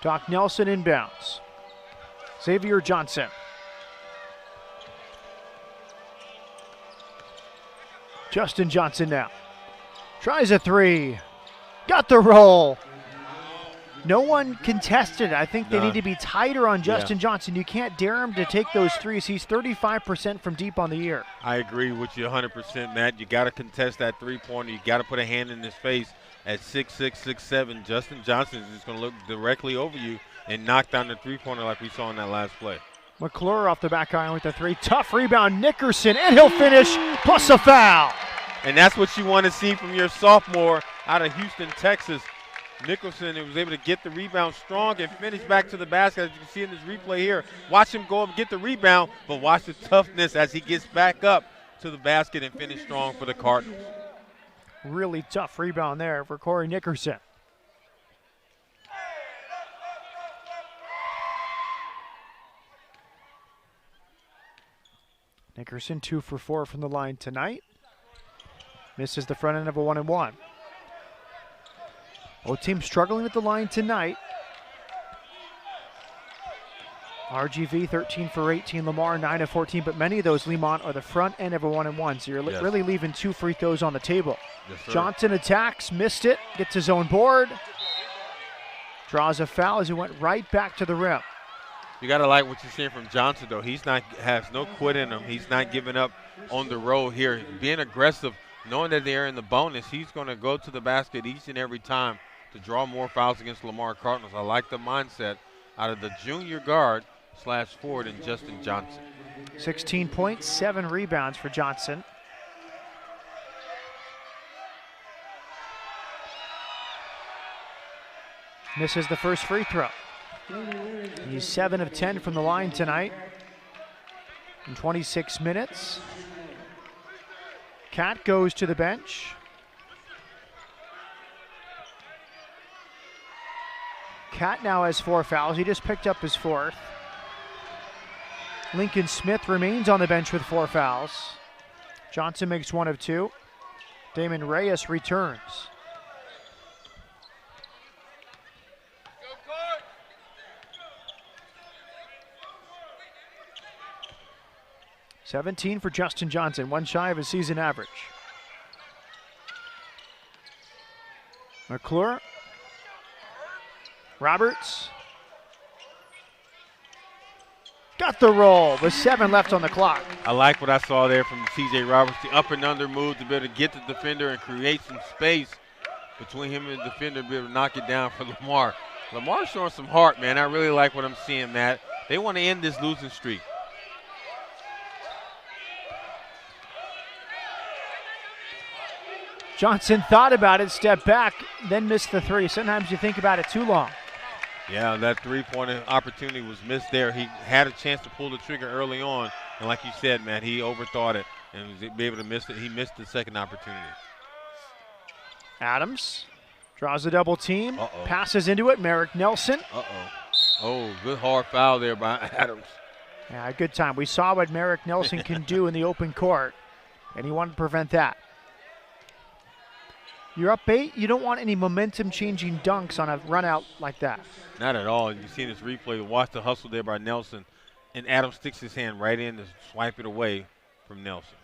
Doc Nelson inbounds. Xavier Johnson. Justin Johnson now. Tries a 3. Got the roll. No one contested. I think they need to be tighter on Justin Johnson. You can't dare him to take those threes. He's 35% from deep on the year. I agree with you 100%, Matt. You got to contest that three-pointer. You got to put a hand in his face. At 6'6", 6'7", Justin Johnson is just going to look directly over you and knock down the three-pointer like we saw in that last play. McClure off the back iron with the 3. Tough rebound, Nickerson, and he'll finish, plus a foul. And that's what you want to see from your sophomore out of Houston, Texas. Nicholson was able to get the rebound strong and finish back to the basket. As you can see in this replay here, watch him go up and get the rebound, but watch the toughness as he gets back up to the basket and finish strong for the Cardinals. Really tough rebound there for Corey Nickerson. Nickerson 2 for 4 from the line tonight. Misses the front end of a 1-1. Both teams struggling with the line tonight. RGV 13 for 18, Lamar 9 of 14, but many of those, Lemont, are the front end of a 1-1, so you're really leaving 2 free throws on the table. Yes, Johnson attacks, missed it, gets his own board, draws a foul as he went right back to the rim. You got to like what you're seeing from Johnson, though. He's not has no quit in him. He's not giving up on the road here. Being aggressive, knowing that they're in the bonus, he's going to go to the basket each and every time to draw more fouls against Lamar Cardinals. I like the mindset out of the junior guard / forward in Justin Johnson. 16 points, 7 rebounds for Johnson. Misses the first free throw. He's 7 of 10 from the line tonight in 26 minutes. Cat goes to the bench. Cat now has 4 fouls. He just picked up his 4th. Lincoln Smith remains on the bench with 4 fouls. Johnson makes 1 of 2. Damon Reyes returns. $17 for Justin Johnson, 1 shy of his season average. McClure. Roberts. got the roll with 7 left on the clock. I like what I saw there from C.J. Roberts, the up and under move to be able to get the defender and create some space between him and the defender and be able to knock it down for Lamar. Lamar's showing some heart, man. I really like what I'm seeing, Matt. They want to end this losing streak. Johnson thought about it, stepped back, then missed the 3. Sometimes you think about it too long. Yeah, that three-point opportunity was missed there. He had a chance to pull the trigger early on, and like you said, man, he overthought it and was able to miss it. He missed the second opportunity. Adams draws a double team, passes into it. Merrick Nelson. Oh, good hard foul there by Adams. Yeah, good time. We saw what Merrick Nelson can do in the open court, and he wanted to prevent that. You're up 8. You don't want any momentum-changing dunks on a run-out like that. Not at all. You see this replay. Watch the hustle there by Nelson, and Adams sticks his hand right in to swipe it away from Nelson.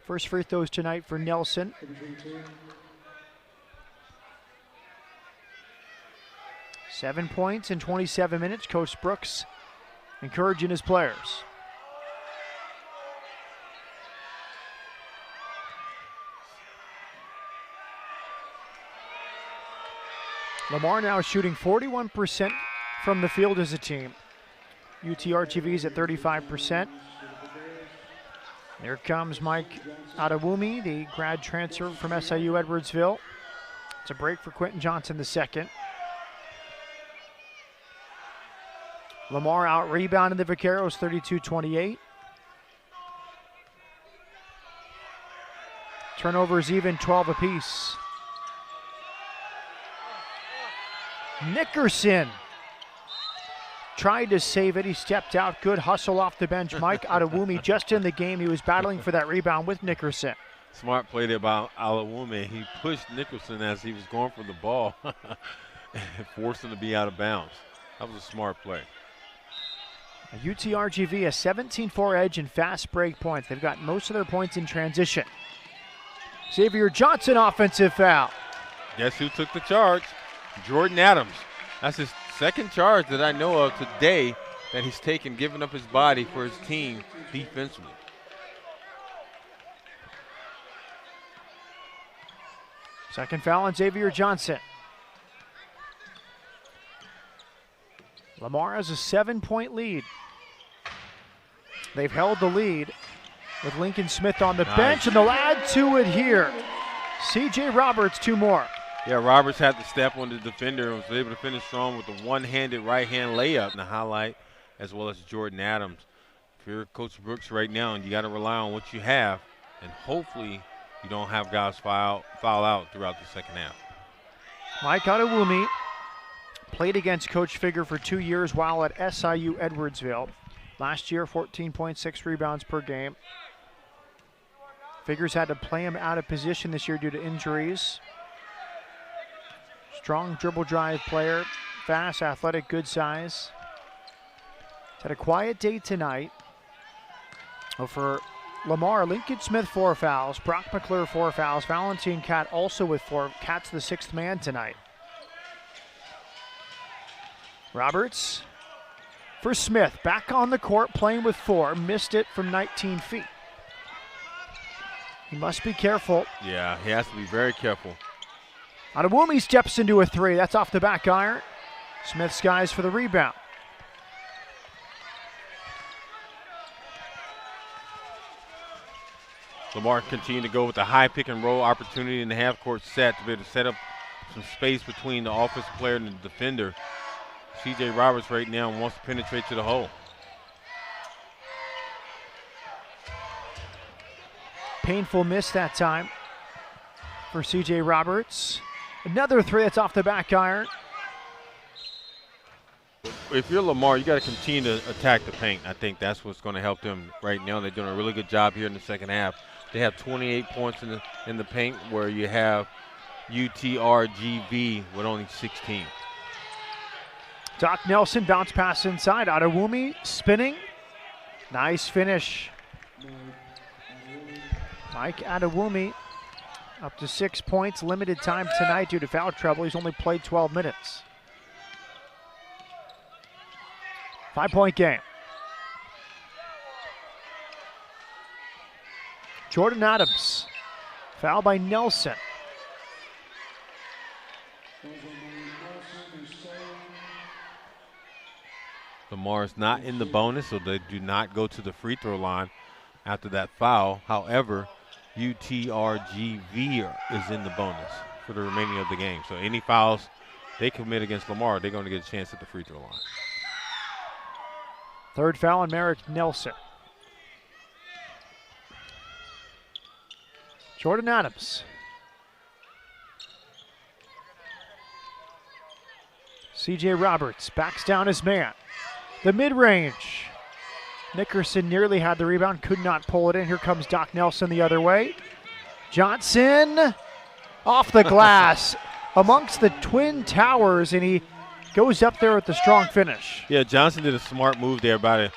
First free throws tonight for Nelson. Seven points in 27 minutes. Coach Brooks encouraging his players. Lamar now shooting 41% from the field as a team. UTRGV's at 35%. Here comes Mike Adewumi, the grad transfer from SIU Edwardsville. It's a break for Quentin Johnson II. Lamar out rebounding the Vaqueros 32-28. Turnovers even 12 apiece. Nickerson tried to save it. He stepped out. Good hustle off the bench. Mike Adewumi just in the game. He was battling for that rebound with Nickerson. Smart play there by Adewumi. He pushed Nickerson as he was going for the ball and forced him to be out of bounds. That was a smart play. UTRGV a 17-4 edge in fast break points. They've got most of their points in transition. Xavier Johnson offensive foul. Guess who took the charge? Jordan Adams. That's his second charge that I know of today that he's taken, giving up his body for his team defensively. Second foul on Xavier Johnson. Lamar has a 7-point lead. They've held the lead with Lincoln Smith on the bench, and they'll add to it here. C.J. Roberts, 2 more. Yeah, Roberts had to step on the defender and was able to finish strong with a one-handed right-hand layup in the highlight, as well as Jordan Adams. If you're Coach Brooks right now, and you got to rely on what you have, and hopefully you don't have guys foul out throughout the second half. Mike Adewumi played against Coach Figger for 2 years while at SIU Edwardsville. Last year, 14.6 rebounds per game. Figures had to play him out of position this year due to injuries. Strong dribble drive player, fast, athletic, good size. He's had a quiet day tonight. For Lamar, Lincoln Smith 4 fouls, Brock McClure 4 fouls, Valentine Cat also with 4. Cat's the 6th man tonight. Roberts for Smith, back on the court, playing with 4, missed it from 19 feet. He must be careful. Yeah, he has to be very careful. Adewumi steps into a 3. That's off the back iron. Smith skies for the rebound. Lamar continued to go with the high pick and roll opportunity in the half-court set to be able to set up some space between the offensive player and the defender. C.J. Roberts right now wants to penetrate to the hole. Painful miss that time for C.J. Roberts. Another 3 that's off the back iron. If you're Lamar, you got to continue to attack the paint. I think that's what's going to help them right now. They're doing a really good job here in the second half. They have 28 points in the paint, where you have UTRGV with only 16. Doc Nelson bounce pass inside. Adewumi spinning. Nice finish. Mike Adewumi up to 6 points, limited time tonight due to foul trouble. He's only played 12 minutes. 5-point game. Jordan Adams, foul by Nelson. Lamar's not in the bonus, so they do not go to the free throw line after that foul. However, UTRGV is in the bonus for the remaining of the game. So any fouls they commit against Lamar, they're going to get a chance at the free throw line. Third foul on Merrick Nelson. Jordan Adams. CJ Roberts backs down his man. The mid-range. Nickerson nearly had the rebound, could not pull it in. Here comes Doc Nelson the other way. Johnson off the glass amongst the Twin Towers, and he goes up there with the strong finish. Yeah, Johnson did a smart move there by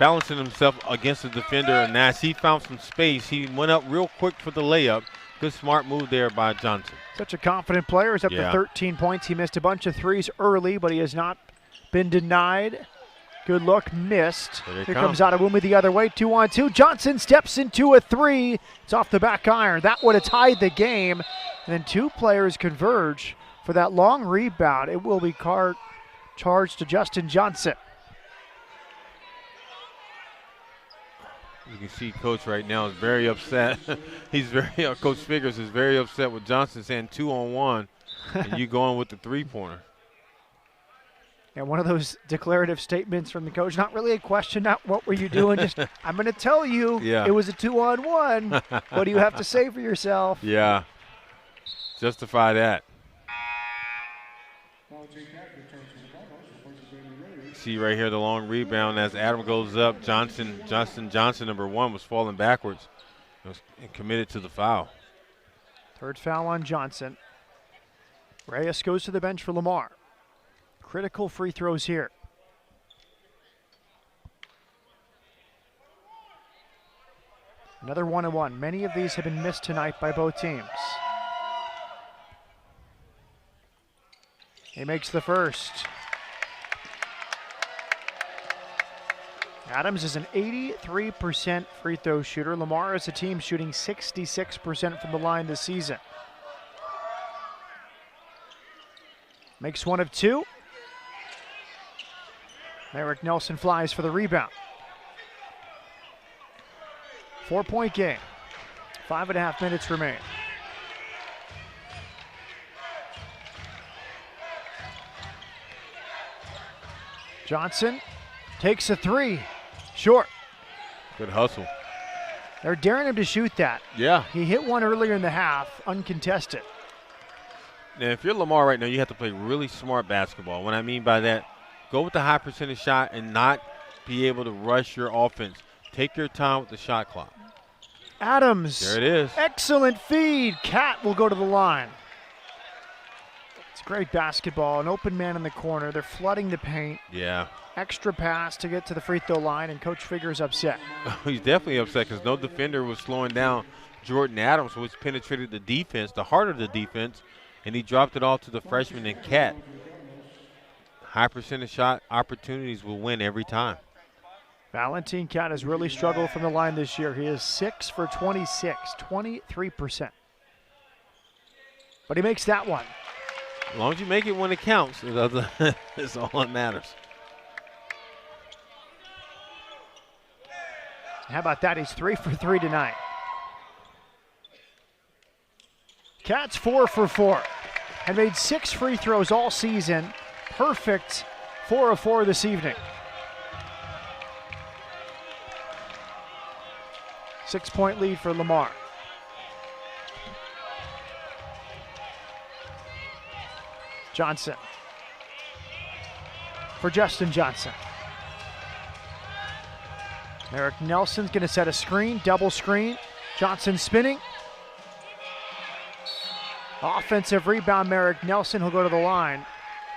balancing himself against the defender, and as he found some space, he went up real quick for the layup. Good smart move there by Johnson. Such a confident player. He's up to 13 points. He missed a bunch of threes early, but he has not been denied. Good look, missed. Here comes Adewumi the other way, 2-on-2. Johnson steps into a three. It's off the back iron. That would have tied the game. And then two players converge for that long rebound. It will be charged to Justin Johnson. You can see Coach right now is very upset. Coach Figures is very upset with Johnson saying 2-on-1, and you going with the three-pointer. And one of those declarative statements from the coach, not really a question, not what were you doing, just I'm going to tell you it was a 2-on-1. What do you have to say for yourself? Yeah, justify that. See right here the long rebound as Adam goes up. Justin Johnson, number 1, was falling backwards and committed to the foul. Third foul on Johnson. Reyes goes to the bench for Lamar. Critical free throws here. Another 1-on-1. Many of these have been missed tonight by both teams. He makes the first. Adams is an 83% free throw shooter. Lamar is a team shooting 66% from the line this season. Makes one of two. Merrick Nelson flies for the rebound. 4-point game. 5.5 minutes remain. Johnson takes a three. Short. Good hustle. They're daring him to shoot that. Yeah. He hit one earlier in the half, uncontested. Now, if you're Lamar right now, you have to play really smart basketball. What I mean by that, go with the high percentage shot and not be able to rush your offense. Take your time with the shot clock. Adams. There it is. Excellent feed. Cat will go to the line. It's great basketball. An open man in the corner. They're flooding the paint. Yeah. Extra pass to get to the free throw line, and Coach Figure's upset. He's definitely upset because no defender was slowing down Jordan Adams, which penetrated the defense, the heart of the defense, and he dropped it all to the freshman and Cat. High percentage shot opportunities will win every time. Valentin Cat has really struggled from the line this year. He is 6 for 26, 23%. But he makes that one. As long as you make it when it counts, it's all that matters. How about that? He's 3 for 3 tonight. Cat's 4 for 4 and made 6 free throws all season. Perfect 4 of 4 this evening. 6-point lead for Lamar. Johnson. For Justin Johnson. Merrick Nelson's going to set a screen, double screen. Johnson spinning. Offensive rebound, Merrick Nelson. He'll go to the line.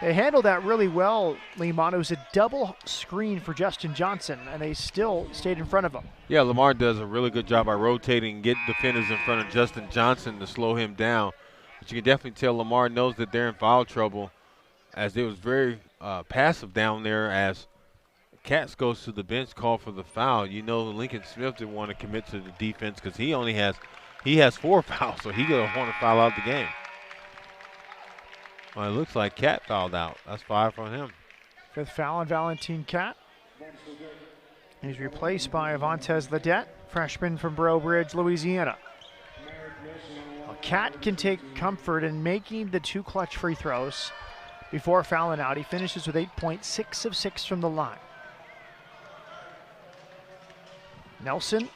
They handled that really well, Lamar. It was a double screen for Justin Johnson, and they still stayed in front of him. Yeah, Lamar does a really good job by rotating and getting defenders in front of Justin Johnson to slow him down. But you can definitely tell Lamar knows that they're in foul trouble, as it was very passive down there as Katz goes to the bench, call for the foul. You know Lincoln Smith didn't want to commit to the defense because he has 4 fouls, so he doesn't want to foul out the game. Well, it looks like Cat fouled out. That's 5 from him. 5th foul on Valentin Cat. He's replaced by Avantez Ledette, freshman from Breaux Bridge, Louisiana. Well, Cat can take comfort in making the 2 clutch free throws before fouling out. He finishes with 8 points, 6 of 6 from the line. Nelson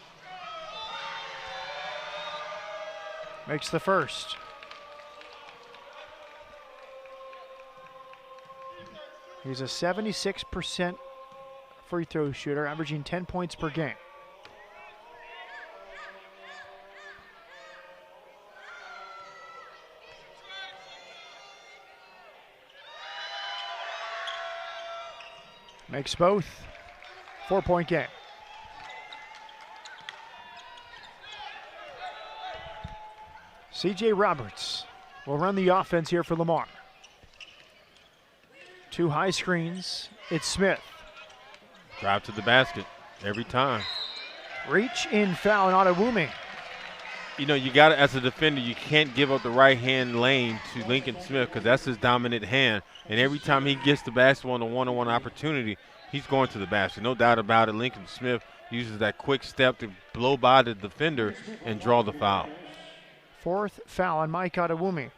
makes the first. He's a 76% free throw shooter, averaging 10 points per game. Makes both. 4-point game. C.J. Roberts will run the offense here for Lamar. 2 high screens. It's Smith. Drive to the basket every time. Reach in foul on Adewumi. You know, you got to, as a defender, you can't give up the right-hand lane to Lincoln Smith because that's his dominant hand. And every time he gets the basketball in a one-on-one opportunity, he's going to the basket. No doubt about it. Lincoln Smith uses that quick step to blow by the defender and draw the foul. 4th foul on Mike Adewumi.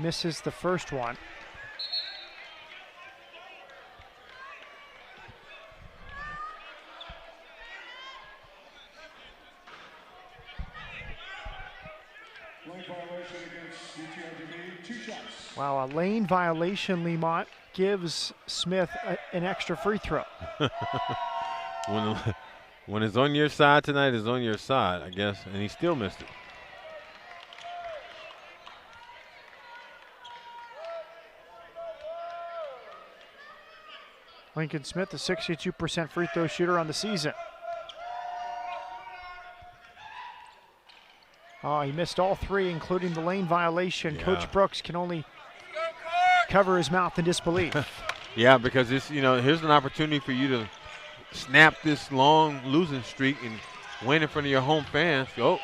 Misses the first one. Wow, a lane violation, Lemont, gives Smith an extra free throw. When it's on your side tonight, it's on your side, I guess, and he still missed it. Lincoln Smith, a 62% free throw shooter on the season. Oh, he missed all 3, including the lane violation. Yeah. Coach Brooks can only cover his mouth in disbelief. Yeah, because this, you know, here's an opportunity for you to snap this long losing streak and win in front of your home fans. Oh.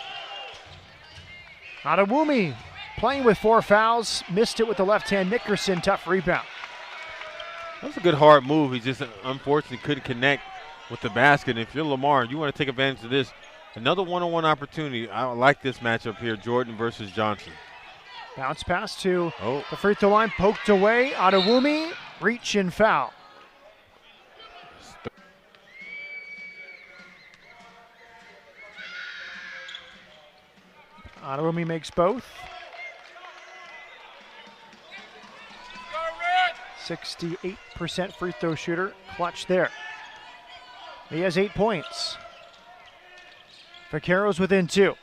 Adewumi playing with 4 fouls, missed it with the left hand. Nickerson, tough rebound. That's a good hard move. He just unfortunately couldn't connect with the basket. And if you're Lamar, you want to take advantage of this. Another one-on-one opportunity. I like this matchup here, Jordan versus Johnson. Bounce pass to the free throw line, poked away. Adewumi, reach and foul. Adewumi makes both. 68% free throw shooter, clutch there. He has 8 points. Vaqueros within 2.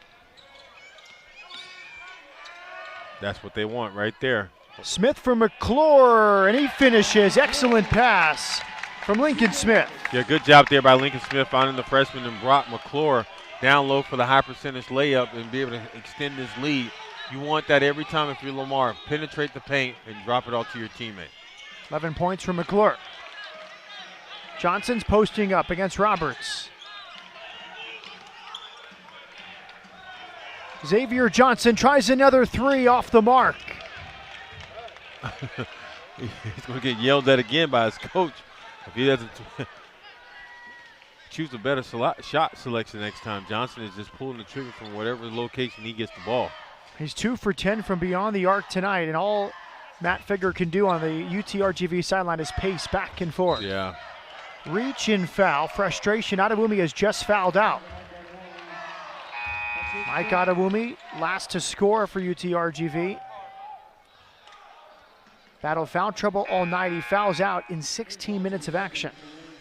That's what they want right there. Smith for McClure, and he finishes. Excellent pass from Lincoln Smith. Yeah, good job there by Lincoln Smith finding the freshman and brought McClure down low for the high percentage layup and be able to extend his lead. You want that every time if you're Lamar. Penetrate the paint and drop it off to your teammate. 11 points from McClure. Johnson's posting up against Roberts. Xavier Johnson tries another 3 off the mark. He's going to get yelled at again by his coach if he doesn't choose a better shot selection next time. Johnson is just pulling the trigger from whatever location he gets the ball. He's 2 for 10 from beyond the arc tonight, and all Matt Figger can do on the UTRGV sideline is pace back and forth. Yeah. Reach and foul. Frustration. Adewumi has just fouled out. Mike Adewumi, last to score for UTRGV. Battle foul trouble all night. He fouls out in 16 minutes of action.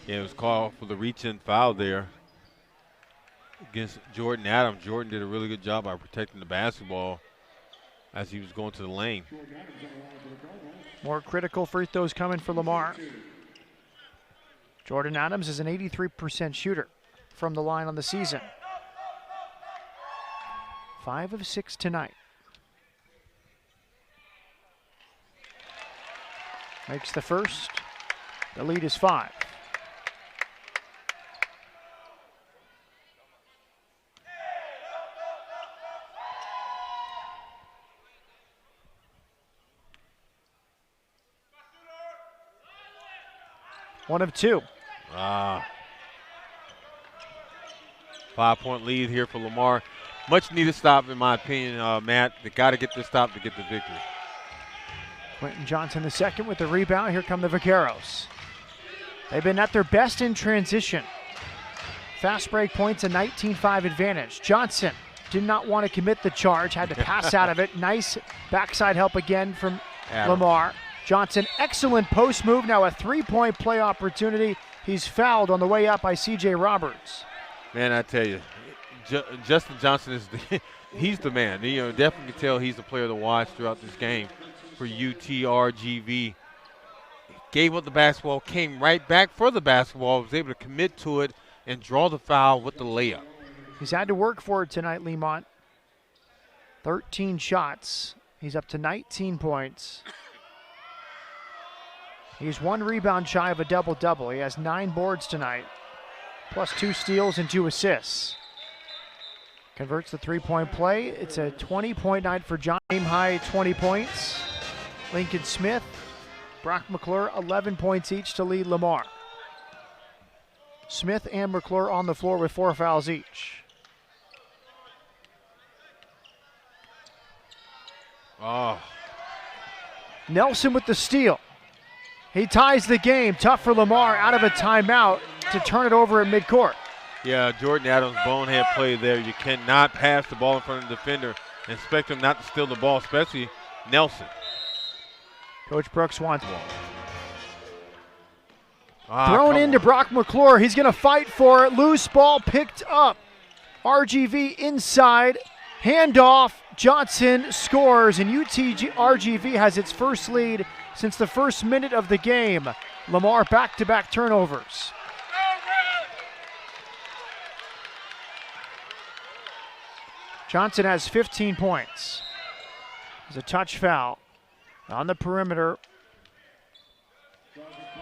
Yeah, it was called for the reach and foul there. against Jordan Adams. Jordan did a really good job by protecting the basketball as he was going to the lane. More critical free throws coming for Lamar. Jordan Adams is an 83% shooter from the line on the season. 5 of 6 tonight. Makes the first. The lead is 5. One of 2. 5-point lead here for Lamar. Much needed stop, in my opinion, Matt. They got to get this stop to get the victory. Quentin Johnson the second with the rebound. Here come the Vaqueros. They've been at their best in transition. Fast break points, a 19-5 advantage. Johnson did not want to commit the charge, had to pass out of it. Nice backside help again from Lamar. Johnson, excellent post move. Now a 3-point play opportunity. He's fouled on the way up by C.J. Roberts. Man, I tell you, Justin Johnson is he's the man. You know, definitely can tell he's the player to watch throughout this game for UTRGV. Gave up the basketball, came right back for the basketball, was able to commit to it and draw the foul with the layup. He's had to work for it tonight, Lemont. 13 shots. He's up to 19 points. He's 1 rebound shy of a double-double. He has 9 boards tonight, plus 2 steals and 2 assists. Converts the 3-point play. It's a 20-point night for John. Game high 20 points. Lincoln Smith, Brock McClure, 11 points each to lead Lamar. Smith and McClure on the floor with 4 fouls each. Nelson with the steal. He ties the game. Tough for Lamar out of a timeout to turn it over at midcourt. Yeah, Jordan Adams' bonehead play there. You cannot pass the ball in front of the defender and expect him not to steal the ball, especially Nelson. Coach Brooks wants the ball. Thrown into Brock McClure. He's going to fight for it. Loose ball picked up. RGV inside. Handoff. Johnson scores, and RGV has its first lead since the first minute of the game. Lamar back-to-back turnovers. Johnson has 15 points. There's a touch foul on the perimeter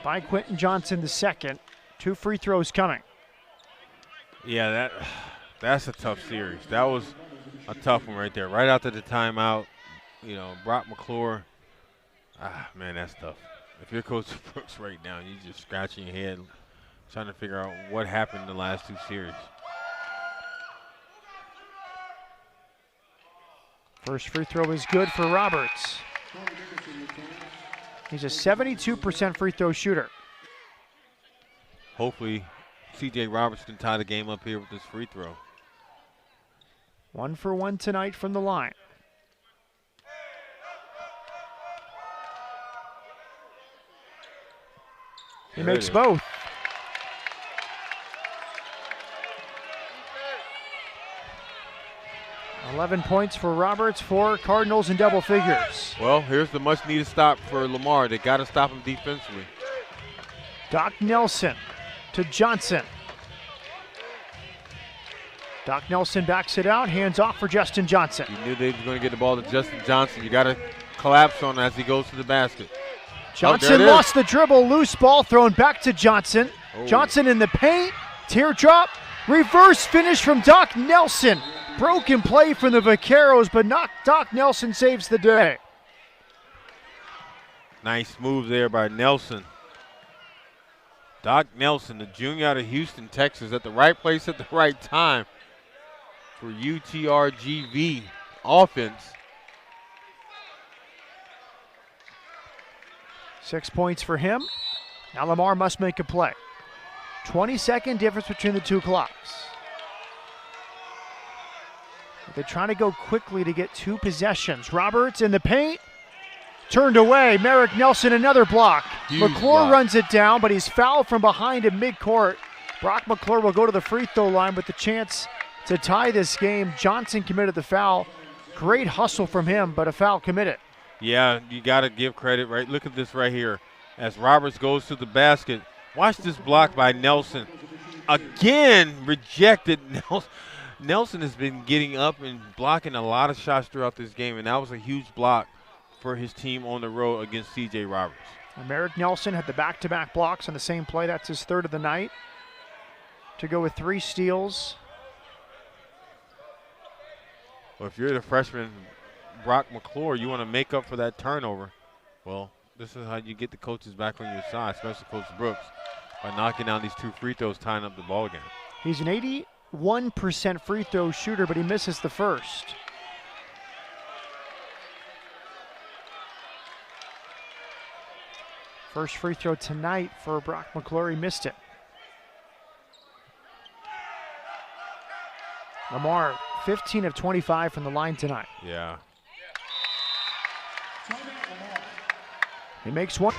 by Quentin Johnson the second. 2 free throws coming. Yeah, that's a tough series. That was a tough one right there. Right after the timeout, you know, Brock McClure. Man, that's tough. If you're Coach Brooks right now, you're just scratching your head trying to figure out what happened in the last 2 series. First free throw is good for Roberts. He's a 72% free throw shooter. Hopefully, C.J. Roberts can tie the game up here with this free throw. 1 for 1 tonight from the line. He makes both. $11 points for Roberts, 4 Cardinals in double figures. Well, here's the much-needed stop for Lamar. They got to stop him defensively. Doc Nelson to Johnson. Doc Nelson backs it out, hands off for Justin Johnson. You knew they were going to get the ball to Justin Johnson. You got to collapse on him as he goes to the basket. Johnson lost the dribble, loose ball thrown back to Johnson. Johnson in the paint, teardrop, reverse finish from Doc Nelson. Broken play from the Vaqueros, but Doc Nelson saves the day. Nice move there by Nelson. Doc Nelson, the junior out of Houston, Texas, at the right place at the right time for UTRGV offense. 6 points for him. Now Lamar must make a play. 20-second difference between the 2 clocks. They're trying to go quickly to get 2 possessions. Roberts in the paint. Turned away. Merrick Nelson, another block. McClure runs it down, but he's fouled from behind in midcourt. Brock McClure will go to the free throw line with the chance to tie this game. Johnson committed the foul. Great hustle from him, but a foul committed. Yeah, you got to give credit, right? Look at this right here. As Roberts goes to the basket, watch this block by Nelson. Again, rejected. Nelson has been getting up and blocking a lot of shots throughout this game, and that was a huge block for his team on the road against C.J. Roberts. Merrick Nelson had the back-to-back blocks on the same play. That's his third of the night. To go with 3 steals. Well, if you're the freshman, Brock McClure, you want to make up for that turnover. Well, this is how you get the coaches back on your side, especially Coach Brooks, by knocking down these 2 free throws, tying up the ball game. He's an 81% free throw shooter, but he misses the first. First free throw tonight for Brock McClure. He missed it. Lamar, 15 of 25 from the line tonight. Yeah. He makes one.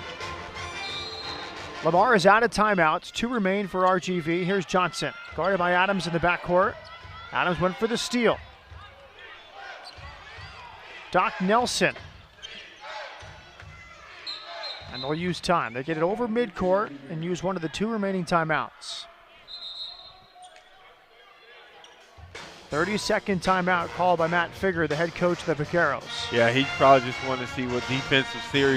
Lamar is out of timeouts. 2 remain for RGV. Here's Johnson, guarded by Adams in the backcourt. Adams went for the steal. Doc Nelson. And they'll use time. They get it over midcourt and use one of the 2 remaining timeouts. 30-second timeout called by Matt Figger, the head coach of the Vaqueros. Yeah, he probably just wanted to see what defensive stance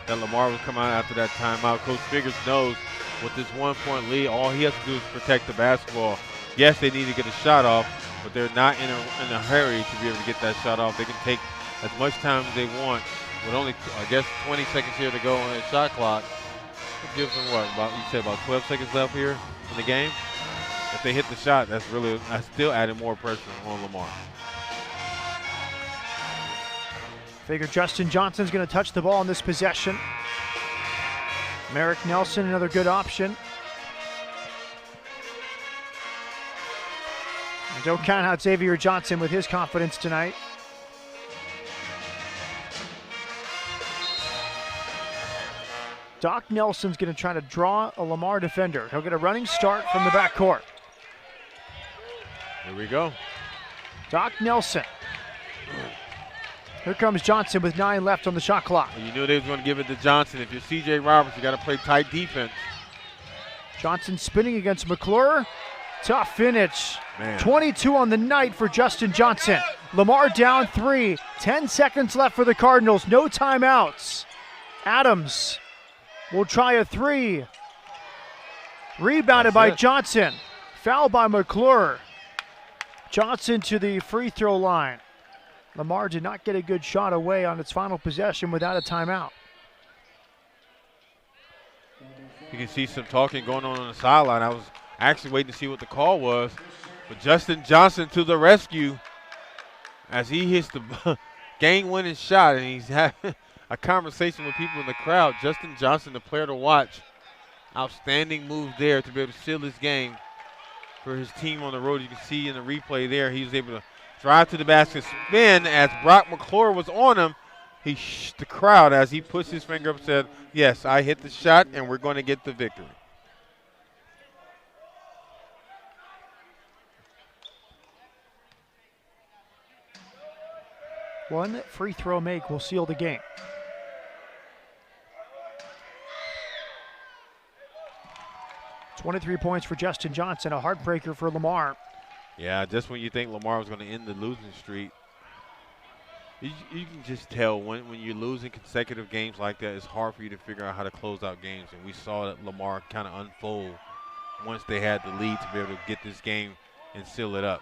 that Lamar would come out after that timeout. Coach Figers knows with this 1-point lead, all he has to do is protect the basketball. Yes, they need to get a shot off, but they're not in a hurry to be able to get that shot off. They can take as much time as they want with only, 20 seconds here to go on the shot clock. It gives them about 12 seconds left here in the game. If they hit the shot, that's still adding more pressure on Lamar. Figure Justin Johnson's going to touch the ball in this possession. Merrick Nelson, another good option. And don't count out Xavier Johnson with his confidence tonight. Doc Nelson's going to try to draw a Lamar defender. He'll get a running start from the backcourt. Here we go. Doc Nelson. Here comes Johnson with 9 left on the shot clock. Well, you knew they was going to give it to Johnson. If you're C.J. Roberts, you got to play tight defense. Johnson spinning against McClure. Tough finish. Man. 22 on the night for Justin Johnson. Lamar down 3. 10 seconds left for the Cardinals. No timeouts. Adams will try a 3. Rebounded by Johnson. Foul by McClure. Johnson to the free throw line. Lamar did not get a good shot away on its final possession without a timeout. You can see some talking going on the sideline. I was actually waiting to see what the call was. But Justin Johnson to the rescue as he hits the game-winning shot, and he's having a conversation with people in the crowd. Justin Johnson, the player to watch. Outstanding move there to be able to seal this game for his team on the road. You can see in the replay there, he was able to drive to the basket, spin as Brock McClure was on him. He shushed the crowd as he puts his finger up and said, yes, I hit the shot and we're going to get the victory. One free throw make will seal the game. .23 points for Justin Johnson, a heartbreaker for Lamar. Yeah, just when you think Lamar was going to end the losing streak, you can just tell when you're losing consecutive games like that, it's hard for you to figure out how to close out games. And we saw that Lamar kind of unfold once they had the lead to be able to get this game and seal it up.